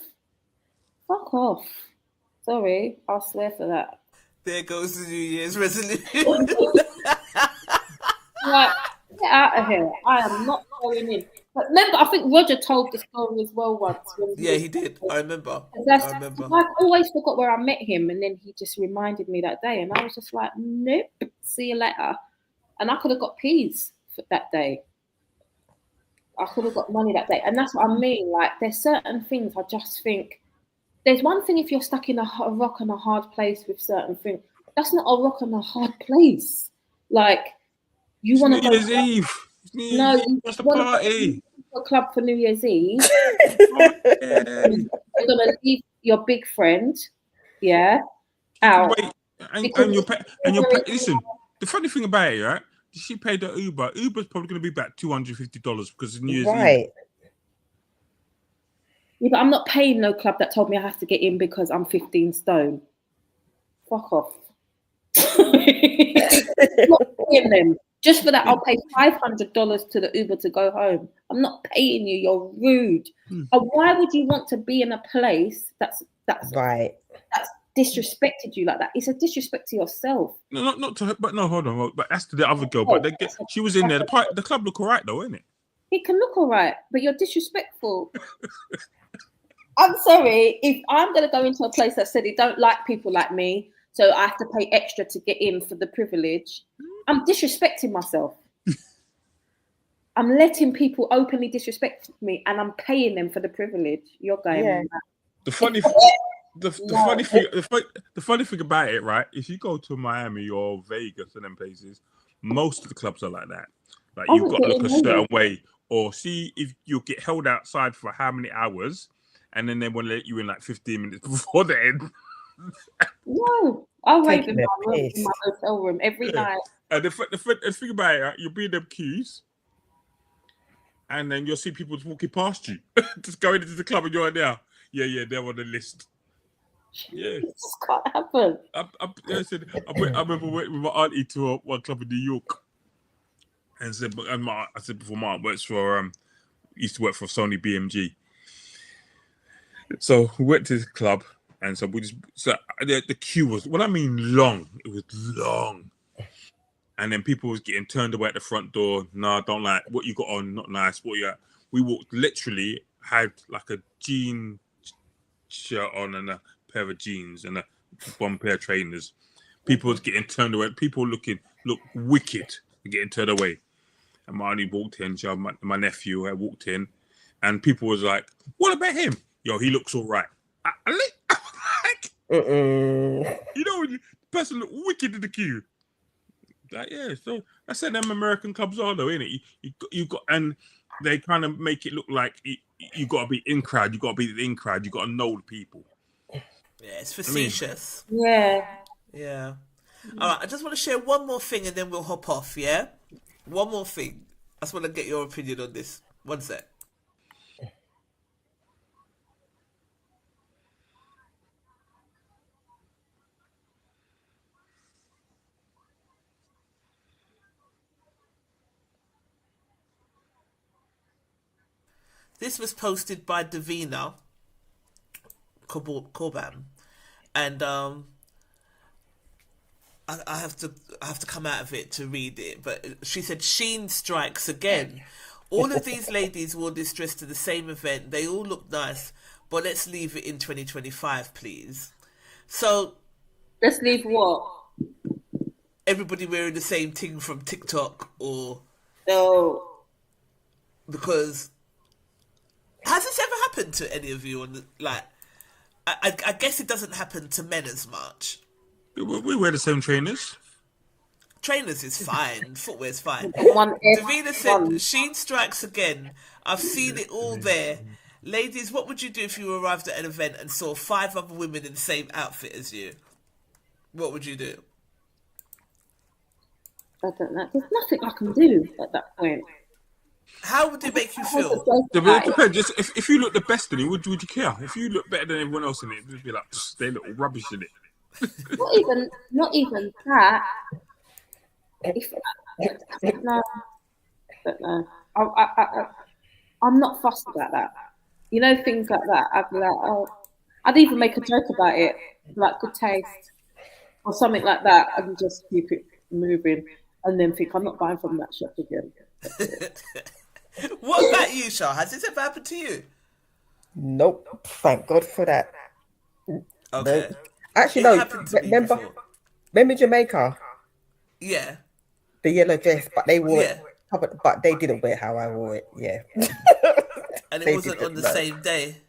Sorry, I'll swear for that. There goes the New Year's resolution. Like, get out of here. I am not going in. But remember, I think Roger told the story as well once. Yeah, he did. I remember. I always forgot where I met him, and then he just reminded me that day, and I was just like, nope, see you later. And I could have got peas for that day. I could have got money that day. And that's what I mean. Like, there's certain things I just think, there's one thing if you're stuck in a rock and a hard place with certain things. That's not a rock and a hard place. Like, you want to go... New Year's Eve. No, you just a want party. to go to a club for New Year's Eve. Yeah. You're going to leave your big friend, yeah, out. Wait, and you're listen, the funny thing about it, right? She paid the Uber. Uber's probably going to be about $250 because it's New Year's Eve. Yeah, but I'm not paying no club that told me I have to get in because I'm 15 stone. Fuck off. I'm not paying them. Just for that, I'll pay $500 to the Uber to go home. I'm not paying you. You're rude. And why would you want to be in a place that's right? That's disrespected you like that. It's a disrespect to yourself. No, not to her, but no, hold on. But that's to the other girl. But she was in there. The club look alright though, isn't it? It can look alright, but you're disrespectful. I'm sorry. If I'm going to go into a place that said they don't like people like me, so I have to pay extra to get in for the privilege, I'm disrespecting myself. I'm letting people openly disrespect me, and I'm paying them for the privilege. You're going. Yeah. The funny thing about it, right? If you go to Miami or Vegas and them places, most of the clubs are like that. Like you've got to look a certain way, or see if you get held outside for how many hours, and then they want to let you in like 15 minutes before the end. No, I'll wait in my hotel room every night. And the thing about it, right, you'll be in them queues, and then you'll see people just walking past you, just going into the club, and you're like, yeah, they're on the list. Yeah, this can't happen. I remember went with my auntie to one club in New York, and I said before, my aunt works for used to work for Sony BMG. So we went to the club, and so the queue was, when I mean long, it was long. And then people was getting turned away at the front door. No, don't like what you got on, not nice. What you got? We walked, literally had like a jean shirt on and a pair of jeans and one pair of trainers. People was getting turned away. People look wicked, getting turned away. And my auntie walked in, my nephew walked in, and people was like, "What about him? Yo, he looks all right." You know, the person looked wicked in the queue. Like, yeah, so that's how them American clubs are, though, innit? You got, and they kind of make it look like you got to be in crowd. You got to be the in crowd. You got to know the people. Yeah, it's facetious. Yeah. All right, I just want to share one more thing, and then we'll hop off. Yeah, one more thing. I just want to get your opinion on this. One sec. This was posted by Davina Corban, and I have to come out of it to read it. But she said, "Sheen strikes again. All of these ladies wore this dress to the same event. They all look nice, but let's leave it in 2025, please." So let's leave what? Everybody wearing the same thing from TikTok or no? Because has this ever happened to any of you? I guess it doesn't happen to men as much. We wear the same trainers. Trainers is fine. Footwear is fine. Davina said, "Sheen strikes again. I've seen it all there. Ladies, what would you do if you arrived at an event and saw 5 other women in the same outfit as you? What would you do?" I don't know. There's nothing I can do at that point. How would it make you feel? Yeah, but it depends. Just if you look the best in it, would you care? If you look better than everyone else in it, it'd be like they look rubbish in it. Not even that. If no, but no, I'm not fussed about that. You know, things like that. I'd be like, oh, I'd even make a joke about it, like good taste or something like that, and just keep it moving, and then think I'm not buying from that shop again. What about you, Shah? Has this ever happened to you? Nope. Thank God for that. Okay. No. Actually, It no. happened to me Remember, before. remember Jamaica, Yeah. the yellow dress, but they wore Yeah. it. But they didn't wear how I wore it. Yeah. And it They wasn't didn't, on the no. same day.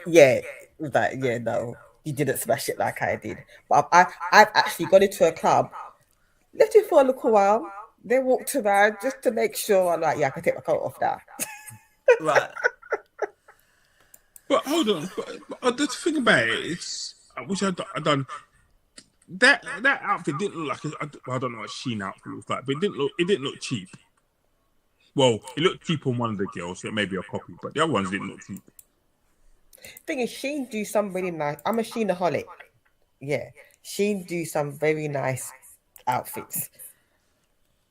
Yeah. That, yeah, no. You didn't smash it like I did. But I've actually gone into a club, left it for a little while, then walked around just to make sure I'm like, yeah, I can take my coat off now. Right. But hold on, but the thing about it is, I wish I'd done that. That outfit didn't look like I don't know what Sheen outfit looks like, but it didn't look cheap. Well, it looked cheap on one of the girls, so it may be a copy, but the other ones didn't look cheap. Thing is, Sheen do some really nice. I'm a Sheenaholic. Yeah, Sheen do some very nice outfits,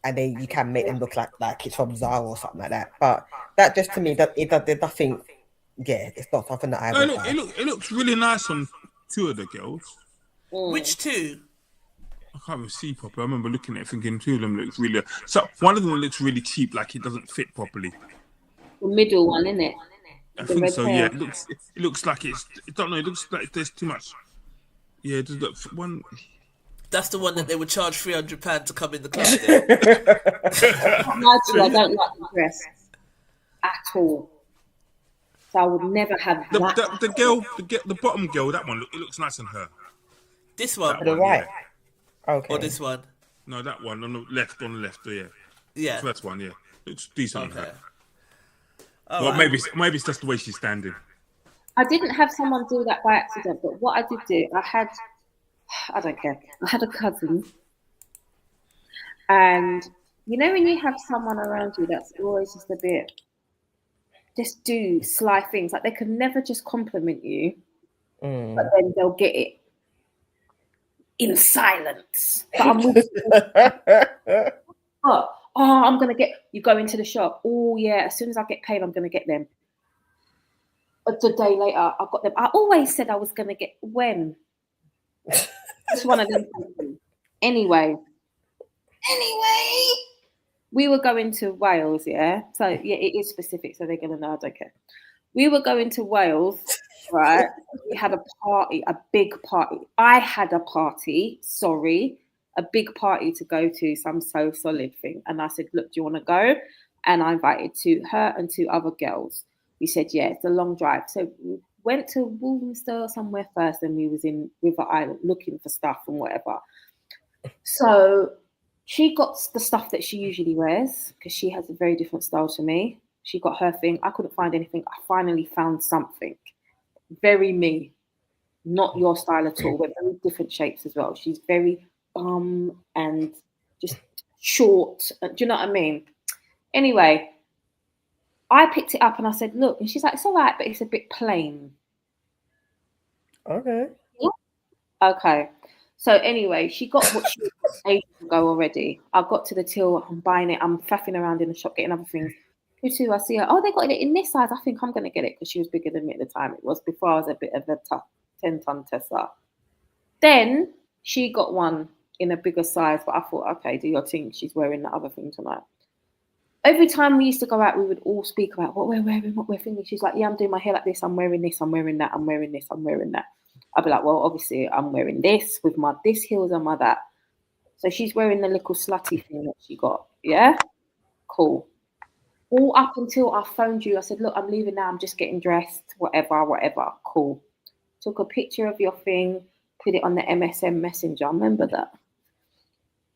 and then you can make them look like it's from Zara or something like that. But that just to me, that there's nothing. Yeah, it's not something that I No, would buy. it looks really nice on two of the girls. Which two? I can't even see properly. I remember looking at it thinking two of them looks really. So one of them looks really cheap, like it doesn't fit properly. The middle one, isn't it? I The think red so. hair. Yeah, it looks like it's. I don't know. It looks like there's too much. Yeah, there's that one. That's the one that they would charge £300 to come in the club. There. I don't like the dress at all. So I would never have that. The bottom girl, that one, it looks nice on her. This one. That The one, right. yeah. Okay. Or this one. No, that one on the left. Yeah. Yeah. The first one, yeah. Looks decent on Okay. her. All Well, right. maybe it's just the way she's standing. I didn't have someone do that by accident, but what I did do, I don't care. I had a cousin, and you know when you have someone around you that's always just a bit, just do sly things, like they can never just compliment you, but then they'll get it in silence. But I'm with I'm gonna get you. Go into the shop. Oh yeah, as soon as I get paid, I'm gonna get them. But the day later, I got them. I always said I was gonna get when. Just one of them. Anyway, we were going to Wales, yeah. So yeah, it is specific, so they're gonna know. I don't care. We were going to Wales, right? We had a party, a big party. I had a party. Sorry, a big party to go to, some So Solid thing. And I said, look, do you want to go? And I invited her and two other girls. We said, yeah, it's a long drive. So we went to Walthamstow somewhere first, and we was in River Island looking for stuff and whatever. So she got the stuff that she usually wears because she has a very different style to me. She got her thing. I couldn't find anything. I finally found something. Very me. Not your style at all. We're very different shapes as well. She's very and just short. Do you know what I mean? Anyway, I picked it up and I said, look, and she's like, it's all right, but it's a bit plain. Okay. Okay. So anyway, she got what she was ages ago already. I got to the till, I'm buying it, I'm faffing around in the shop, getting other things. Who too? I see her, oh, they got it in this size. I think I'm going to get it because she was bigger than me at the time. It was before I was a bit of a 10-ton Tesla. Then she got one in a bigger size, but I thought, okay, do your thing. She's wearing the other thing tonight. Every time we used to go out, we would all speak about what we're wearing, what we're thinking. She's like, yeah, I'm doing my hair like this. I'm wearing this. I'm wearing that. I'm wearing this. I'm wearing that. I'd be like, well, obviously, I'm wearing this with my this heels and my that. So she's wearing the little slutty thing that she got. Yeah? Cool. All up until I phoned you. I said, look, I'm leaving now. I'm just getting dressed. Whatever. Cool. Took a picture of your thing, put it on the MSN Messenger. I remember that.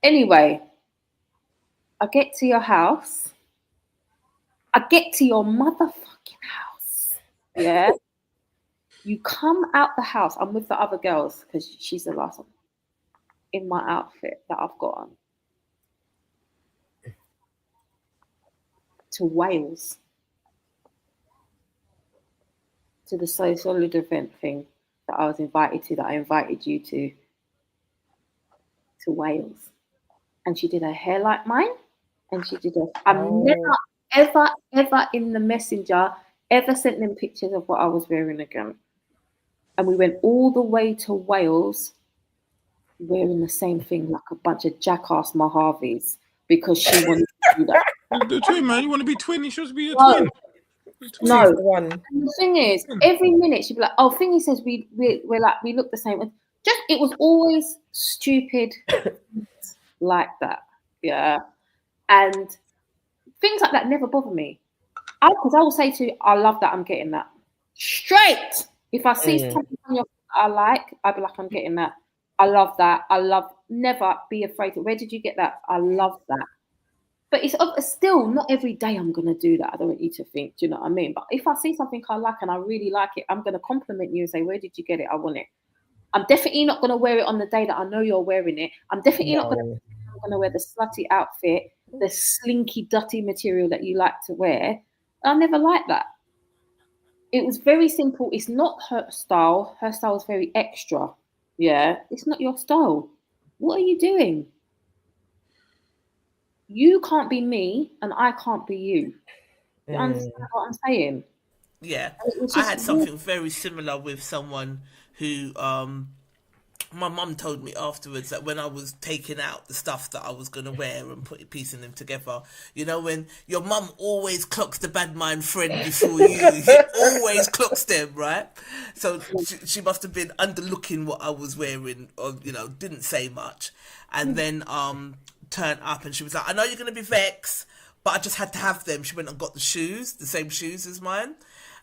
Anyway, I get to your house. I get to your motherfucking house. Yeah. You come out the house. I'm with the other girls because she's the last one in my outfit that I've got on. to Wales to the So Solid event thing that I was invited to, that I invited you to Wales. And she did her hair like mine. And she did her. I've never, ever in the messenger ever sent them pictures of what I was wearing again. And we went all the way to Wales wearing the same thing, like a bunch of jackass Mojaves, because she wanted to do that. The twin, man. You want to be twin? You should be a No. twin. No. One. And the thing is, every minute she'd be like, "Oh, Thingy says we're like we look the same." Just it was always stupid like that, yeah. And things like that never bother me. Because I will say to you, I love that, I'm getting that. Straight. If I see something on your that I like, I'll be like, I'm getting that. I love that. I love, never be afraid of, where did you get that? I love that. But it's still not every day I'm going to do that. I don't want you to think, do you know what I mean? But if I see something I like and I really like it, I'm going to compliment you and say, where did you get it? I want it. I'm definitely not going to wear it on the day that I know you're wearing it. I'm definitely not going to wear the slutty outfit, the slinky, dirty material that you like to wear. I never liked that. It was very simple. It's not her style. Her style is very extra. Yeah, it's not your style. What are you doing? You can't be me and I can't be you. Do you understand what I'm saying? Yeah, I had something very similar with someone who, my mum told me afterwards that when I was taking out the stuff that I was going to wear and piecing them together, you know, when your mum always clocks the bad mind friend before you always clocks them, right? So she must have been underlooking what I was wearing, or, you know, didn't say much. And then turned up and she was like, I know you're going to be vexed, but I just had to have them. She went and got the shoes, the same shoes as mine.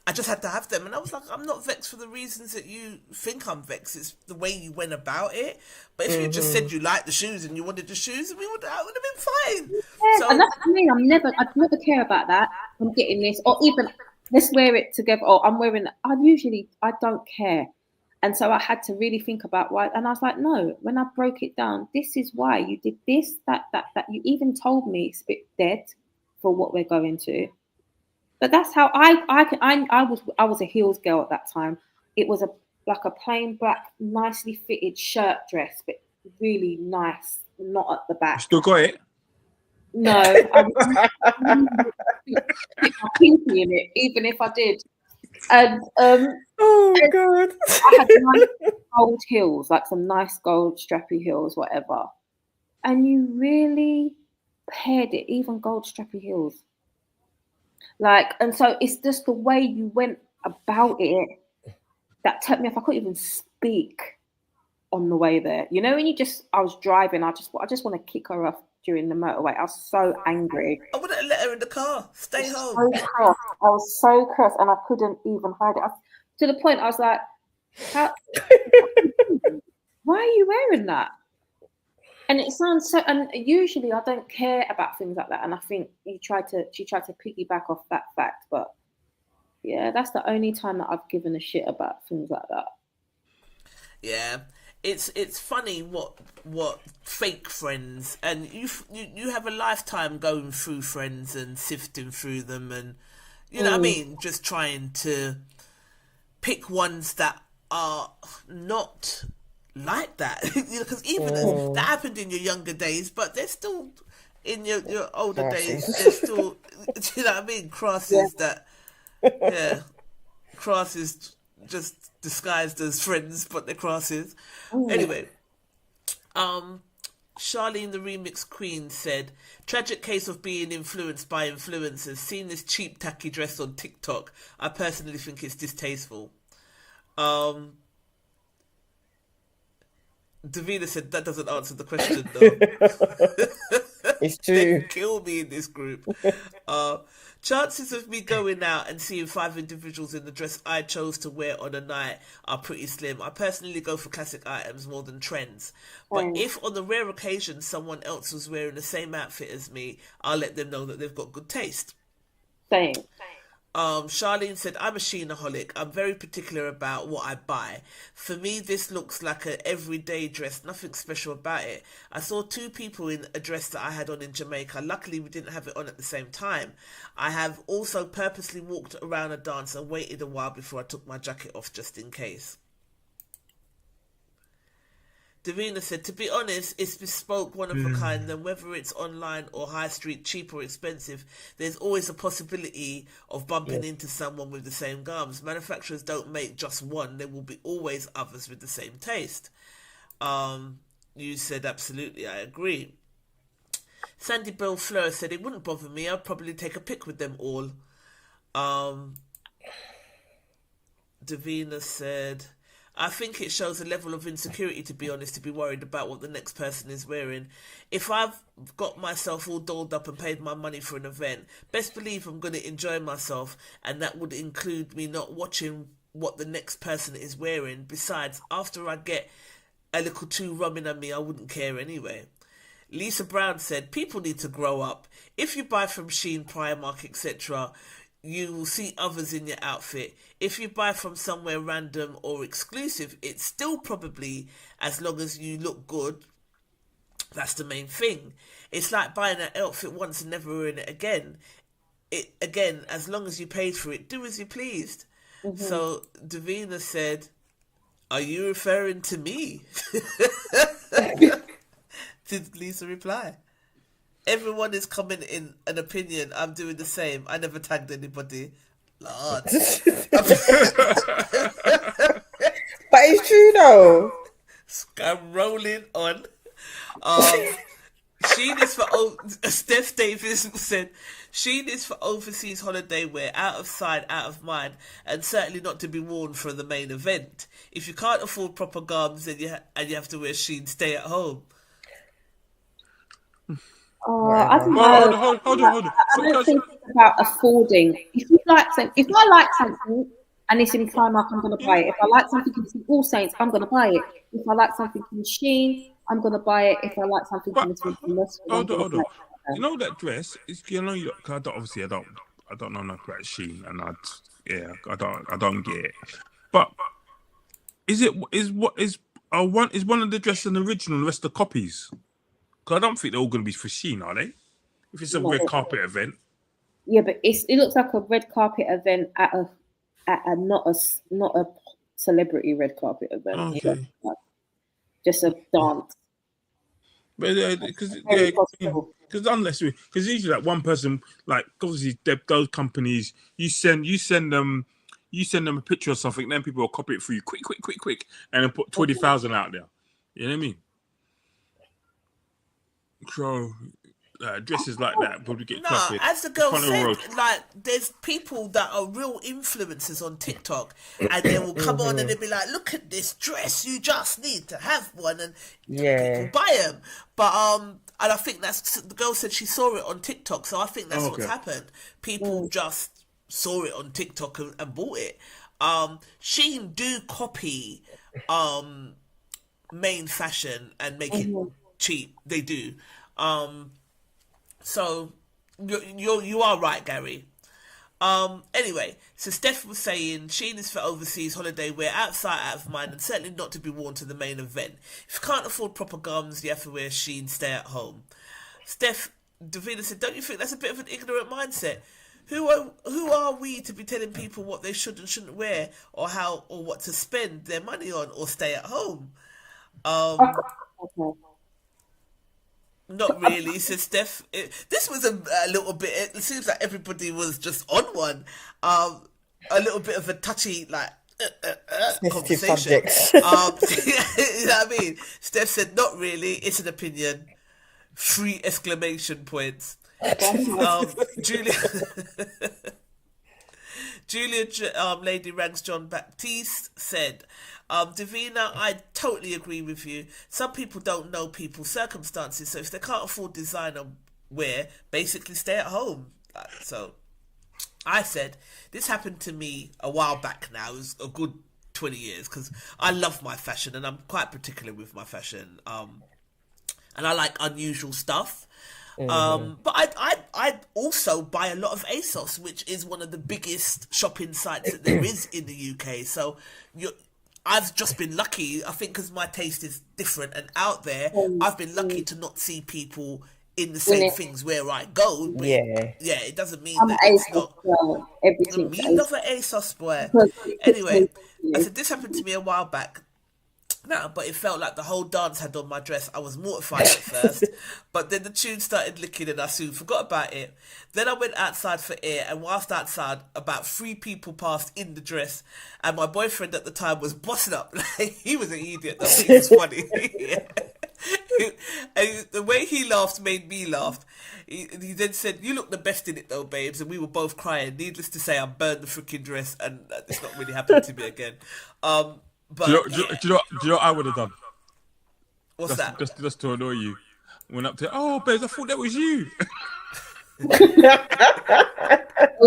I just had to have them. And I was like, I'm not vexed for the reasons that you think I'm vexed. It's the way you went about it. But if you just said you liked the shoes and you wanted the shoes, I would have been fine. Yeah, so, and that's what I mean. I'd never care about that. I'm getting this, or even let's wear it together. Or I'm wearing. I don't care. And so I had to really think about why. And I was like, no. When I broke it down, this is why you did this, that. You even told me it's a bit dead for what we're going to. But that's how I was a heels girl at that time. It was like a plain black, nicely fitted shirt dress, but really nice, not at the back. Still got it? No, I put my pinky in it, even if I did. And oh god, I had nice gold heels, like some nice gold strappy heels, whatever. And you really paired it, even gold strappy heels. Like, and so it's just the way you went about it that turned me off. I couldn't even speak on the way there. You know, when I was driving, I just want to kick her off during the motorway. I was so angry. I wouldn't have let her in the car. Stay home. So cross. I was so cross and I couldn't even hide it. To the point I was like, why are you wearing that? And it sounds so, and usually I don't care about things like that. And I think she tried to piggyback off that fact. But yeah, that's the only time that I've given a shit about things like that. Yeah. It's funny what fake friends, and you have a lifetime going through friends and sifting through them, and you know what I mean, just trying to pick ones that are not like that. You know, because even that happened in your younger days, but they're still in your older days. They're still, do you know what I mean? Crosses crosses just disguised as friends, but they're crosses. Anyway, Charlene the Remix Queen said, tragic case of being influenced by influencers. Seen this cheap tacky dress on TikTok. I personally think it's distasteful. Davina said that doesn't answer the question though. It's true. They kill me in this group. Chances of me going out and seeing 5 individuals in the dress I chose to wear on a night are pretty slim. I personally go for classic items more than trends. But if on the rare occasion someone else was wearing the same outfit as me, I'll let them know that they've got good taste. Same. Charlene said, I'm a Sheenaholic. I'm very particular about what I buy. For me, this looks like an everyday dress, nothing special about it. I saw 2 people in a dress that I had on in Jamaica. Luckily, we didn't have it on at the same time. I have also purposely walked around a dance and waited a while before I took my jacket off just in case. Davina said, to be honest, it's bespoke, one of a kind, and whether it's online or high street, cheap or expensive, there's always a possibility of bumping into someone with the same garments. Manufacturers don't make just one. There will be always others with the same taste. You said, absolutely, I agree. Sandy Bell Fleur said, it wouldn't bother me. I'd probably take a pic with them all. Davina said, I think it shows a level of insecurity, to be honest, to be worried about what the next person is wearing. If I've got myself all dolled up and paid my money for an event, best believe I'm going to enjoy myself, and that would include me not watching what the next person is wearing. Besides, after I get a little too rumming on me, I wouldn't care anyway. Lisa Brown said, people need to grow up. If you buy from Shein, Primark, etc., you will see others in your outfit. If you buy from somewhere random or exclusive, it's still probably, as long as you look good, that's the main thing. It's like buying an outfit once and never wearing it again. Again, as long as you paid for it, do as you pleased. Mm-hmm. So Davina said, are you referring to me? Did Lisa reply? Everyone is coming in an opinion. I'm doing the same. I never tagged anybody. Lord. But it's true though. I'm rolling on. Sheen is for Steph Davis said, Sheen is for overseas holiday wear, out of sight, out of mind, and certainly not to be worn for the main event. If you can't afford proper garments and you have to wear Sheen, stay at home. I don't know. Hold on. I don't think it's about affording. If I like something and it's in Primark, I'm going to buy it. If I like something in All Saints, I'm going to buy it. If I like something from Shein, I'm going to buy it. If I like something from hold on. You know that dress? I don't know nothing about Shein, and I don't get it. But is one of the dresses an original, and the rest are copies? Because I don't think they're all going to be for Shein, are they? If it's a red carpet event. Yeah, but it looks like a red carpet event at a not a celebrity red carpet event. Okay. Just a dance. But because usually like one person, like obviously those companies, you send them a picture or something, then people will copy it for you quick, and then put 20,000 out there. You know what I mean? So dresses like that probably get copied. As the girl said, like there's people that are real influencers on TikTok, and they will come on and they'll be like, "Look at this dress, you just need to have one," and people buy them. But and I think that's the girl said she saw it on TikTok, so I think that's what's happened. People just saw it on TikTok and bought it. Shein do copy main fashion and make it cheap. They do. So you are right, Gary. Anyway, so Steph was saying Shein is for overseas holiday wear, outside, out of mind, and certainly not to be worn to the main event. If you can't afford proper garments, you have to wear Shein, stay at home. Davina said, don't you think that's a bit of an ignorant mindset? Who are we to be telling people what they should and shouldn't wear, or how or what to spend their money on, or stay at home? Not really, says Steph. This was a little bit. It seems like everybody was just on one. A little bit of a touchy, like conversation. You know what I mean? Steph said, "Not really. It's an opinion." 3 exclamation points. Julia, Lady Ranks John Baptiste said, Davina, I totally agree with you. Some people don't know people's circumstances, so if they can't afford designer wear, basically stay at home. So I said, this happened to me a while back now. It was a good 20 years because I love my fashion and I'm quite particular with my fashion. And I like unusual stuff. But I also buy a lot of ASOS, which is one of the biggest shopping sites that there is in the UK. So I've just been lucky, I think, because my taste is different and out there. I've been lucky to not see people in the same things where I go. But it doesn't mean that it's not. Me love an ASOS boy. Anyway, I said this happened to me a while back. No, but it felt like the whole dance had on my dress. I was mortified at first, but then the tune started licking and I soon forgot about it. Then I went outside for air, and whilst outside, about 3 people passed in the dress, and my boyfriend at the time was bossing up. Like, he was an idiot, though. He was funny. And the way he laughed made me laugh. He then said, "You look the best in it, though, babes," and we were both crying. Needless to say, I burned the freaking dress, and it's not really happened to me again. But, do you know what I would have done? What's that? Just to annoy you. Went up to, "Oh, babes, I thought that was you." Was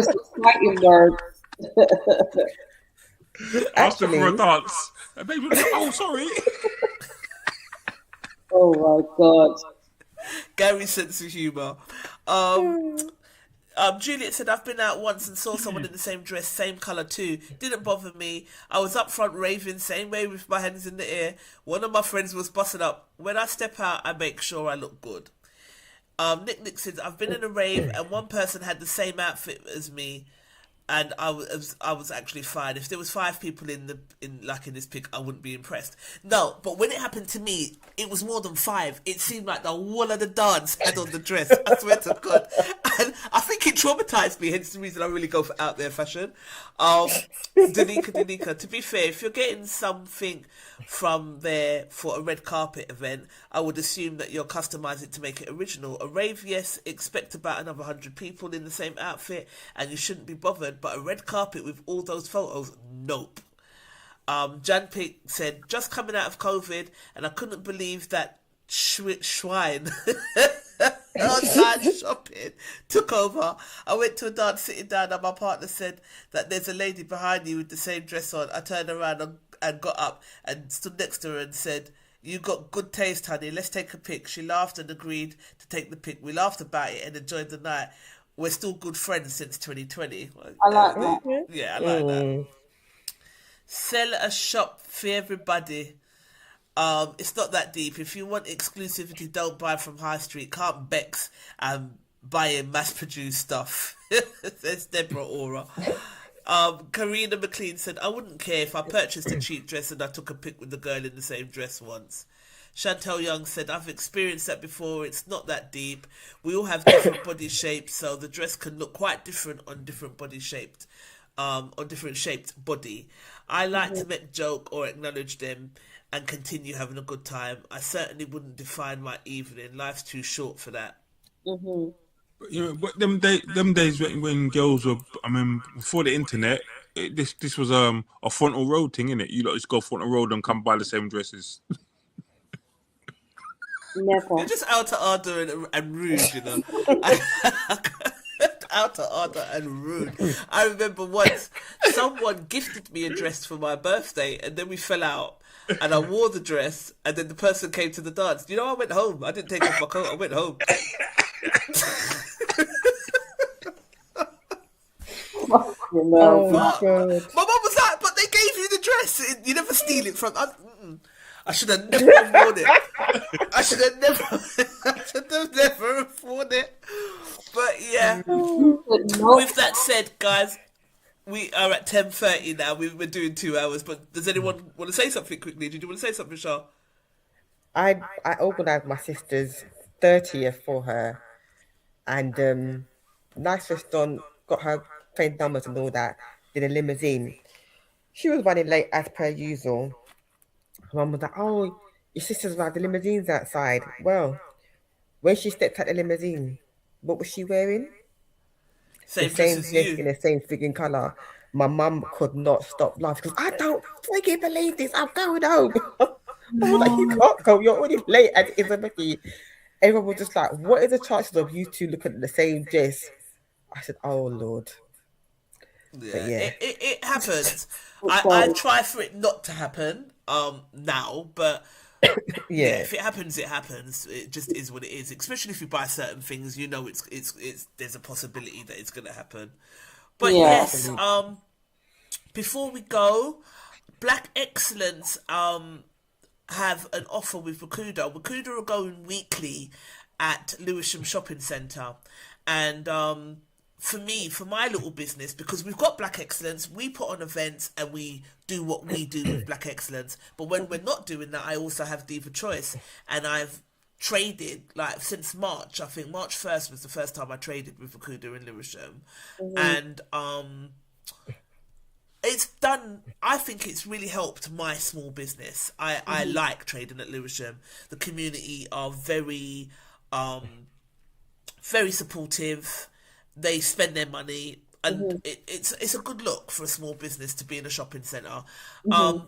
the fighting word. Asked her for a dance. And babe, "Oh, sorry." Oh my God. Gary's sense of humour. Juliet said, "I've been out once and saw someone in the same dress, same colour too. Didn't bother me. I was up front raving, same way with my hands in the air. One of my friends was busting up. When I step out, I make sure I look good." Nick says, "I've been in a rave and one person had the same outfit as me, and I was actually fine. If there was 5 people in this pic, I wouldn't be impressed." No, but when it happened to me, it was more than 5. It seemed like the whole of the dance had on the dress. I swear to God, and I think it traumatized me. Hence the reason I really go for out there fashion. Danica, to be fair, if you're getting something from there for a red carpet event, I would assume that you'll customize it to make it original. A rave, yes, expect about another 100 people in the same outfit, and you shouldn't be bothered. But a red carpet with all those photos, nope. Jan Pick said, "Just coming out of COVID, and I couldn't believe that swine online shopping took over. I went to a dance sitting down, and my partner said that there's a lady behind you with the same dress on. I turned around and got up and stood next to her and said, 'You got good taste, honey. Let's take a pic.' She laughed and agreed to take the pic. We laughed about it and enjoyed the night. We're still good friends since 2020. I like that. Yeah, I like that. Sell a shop for everybody. It's not that deep. If you want exclusivity, don't buy from High Street. Can't Bex buying mass-produced stuff." Says Deborah Aura. Karina McLean said, "I wouldn't care if I purchased a cheap dress and I took a pic with the girl in the same dress once." Chantel Young said, "I've experienced that before. It's not that deep. We all have different body shapes, so the dress can look quite different on different body shaped, on different shaped body. I like to make joke or acknowledge them and continue having a good time. I certainly wouldn't define my evening. Life's too short for that." But, but them days when girls were, I mean, before the internet, this was a frontal road thing, innit? You lot just go frontal road and come buy the same dresses. Never. You're just outer ardor and rude, you know. Outer ardor and rude. I remember once someone gifted me a dress for my birthday, and then we fell out, and I wore the dress, and then the person came to the dance. You know, I went home. I didn't take off my coat. I went home. Oh, God. My mum was like, "But they gave you the dress. You never steal it from." I should have never worn it. I should have never worn it. But yeah. With that said, guys, we are at 10:30 now. We're doing 2 hours. But does anyone want to say something quickly? Did you want to say something, Shah? I organised my sister's 30th for her, and nice restaurant, got her train numbers and all that, did a limousine. She was running late as per usual. Her mum was like, "Oh, your sister's around, the limousine's outside." Well, when she stepped out the limousine, what was she wearing? Same The dress same as dress you. in the same frigging colour. My mum could not stop laughing because "I don't freaking believe this. I'm going home." I was like, "You can't go. You're already late." And it's a Mickey. Everyone was just like, "What is the chances of you two looking at the same dress?" I said, "Oh Lord." Yeah. It happens. I try for it not to happen now, but Yeah, Yeah. if it happens, it happens. It just is what it is. Especially if you buy certain things, you know it's there's a possibility that it's gonna happen. But Yeah. yes, before we go, Black Excellence have an offer with Wakuda. Wakuda are going weekly at Lewisham Shopping Centre, and for me, for my little business, because we've got Black Excellence, we put on events and we do what we do with Black Excellence. But when we're not doing that, I also have Diva Choice, and I've traded like since March. I think March 1st was the first time I traded with Wakuda in Lewisham, and it's done. I think it's really helped my small business. I like trading at Lewisham. The community are very very supportive. They spend their money, and it's a good look for a small business to be in a shopping centre.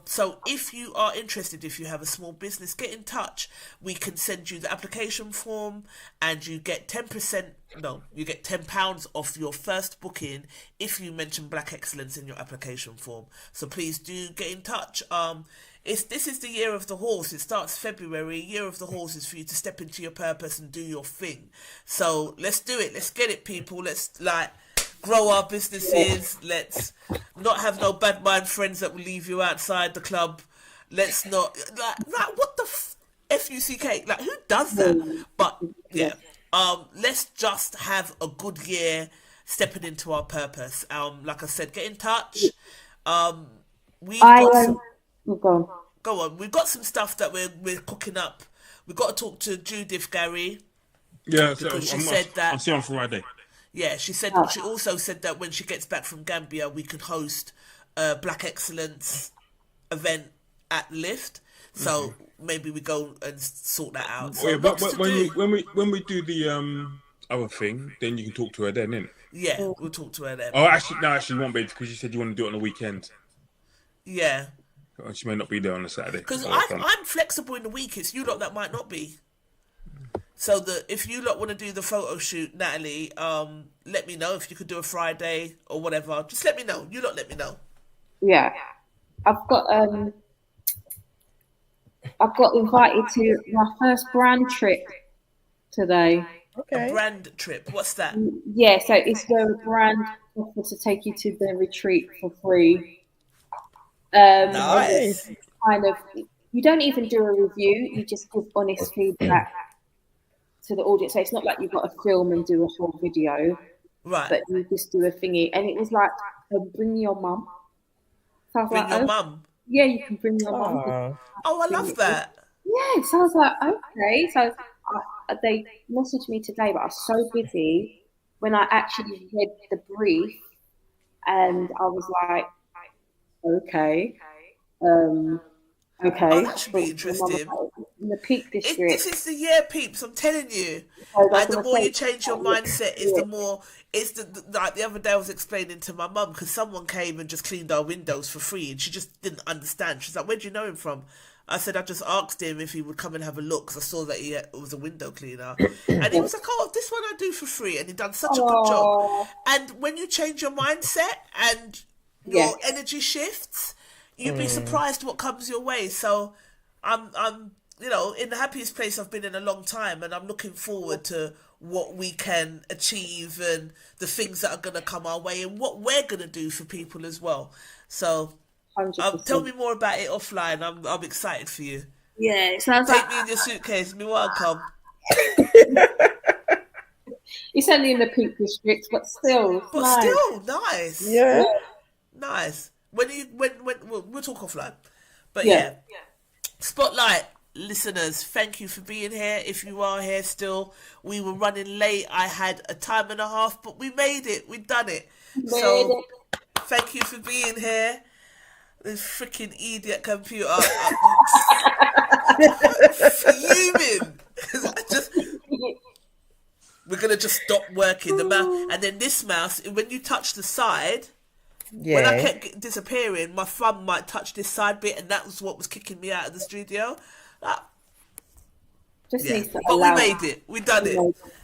So if you are interested, if you have a small business, get in touch. We can send you the application form, and you get 10%. No, you get £10 off your first booking if you mention Black Excellence in your application form. So please do get in touch. This is the year of the horse. It starts February. Year of the horse is for you to step into your purpose and do your thing. So let's do it. Let's get it, people. Let's grow our businesses. Let's not have no bad mind friends that will leave you outside the club. Let's not what the fuck? Like, who does that? But yeah, let's just have a good year stepping into our purpose. Like I said, get in touch. We've got some. Go on. We've got some stuff that we're cooking up. We've got to talk to Judith, Gary. Yeah, so Because she said that. I'll see you on Friday. Yeah, she said. She also said that when she gets back from Gambia, we could host a Black Excellence event at Lift. So maybe we go and sort that out. So but when we do the other thing, then you can talk to her then, innit? Yeah, we'll talk to her then. Oh, actually, no, you won't be, because you said you want to do it on the weekend. Yeah. She may not be there on a Saturday. Because I'm flexible in the week. It's you lot that might not be. So if you lot want to do the photo shoot, Natalie, let me know if you could do a Friday or whatever. Just let me know. You lot let me know. Yeah, I've got invited to my first brand trip today. A brand trip. What's that? Yeah, so it's where a brand offer to take you to the retreat for free. Nice. Kind of, you don't even do a review. You just give honest feedback to the audience. So it's not like you've got to film and do a whole video, Right. but you just do a thingy. And it was like, bring your mum. So I was Bring like, your mum. Yeah, you can bring your mum. Oh, I love that. Yeah, so I was like, okay. So they messaged me today, but I was so busy when I actually read the brief, and I was like, okay. Okay. Oh, that should be interesting. In the Peak District. This is the year, peeps. I'm telling you. So And the more you change your mindset, is the more. It's like the other day I was explaining to my mum, because someone came and just cleaned our windows for free, and she just didn't understand. She's like, "Where do you know him from?" I said, "I just asked him if he would come and have a look, because I saw that he was a window cleaner." And he was like, "Oh, this one I do for free," and he done such a good job. And when you change your mindset and your energy shifts, you'd be surprised what comes your way. So I'm in the happiest place I've been in a long time, and I'm looking forward to what we can achieve and the things that are going to come our way and what we're going to do for people as well. So tell me more about it offline. I'm excited for you. Yeah, it sounds Take me in your suitcase. Me welcome. It's only in the Peak District, but still. Still nice. Yeah. Nice. When we'll talk offline. But yeah. Spotlight listeners, thank you for being here. If you are here still, we were running late. I had a time and a half, but we made it. We've done it. Thank you for being here. This freaking idiot computer. Fuming. We're gonna just stop working the mouse, and then this mouse, when you touch the side, when I kept disappearing, my thumb might touch this side bit, and that was what was kicking me out of the studio. But we made it. We done it.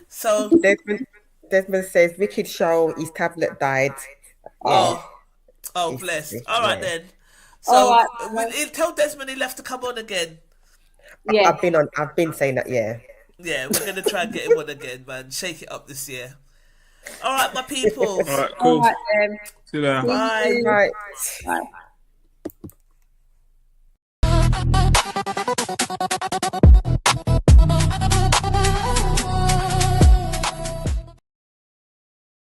So Desmond says Wicked show, his tablet died. Oh, bless. All right then. So tell Desmond he left to come on again. Yeah. I've been saying that. Yeah. Yeah, we're gonna try and get him on again, man. Shake it up this year. All right, my peoples. All right, All cool. right then. See you later. Bye. Right. Bye.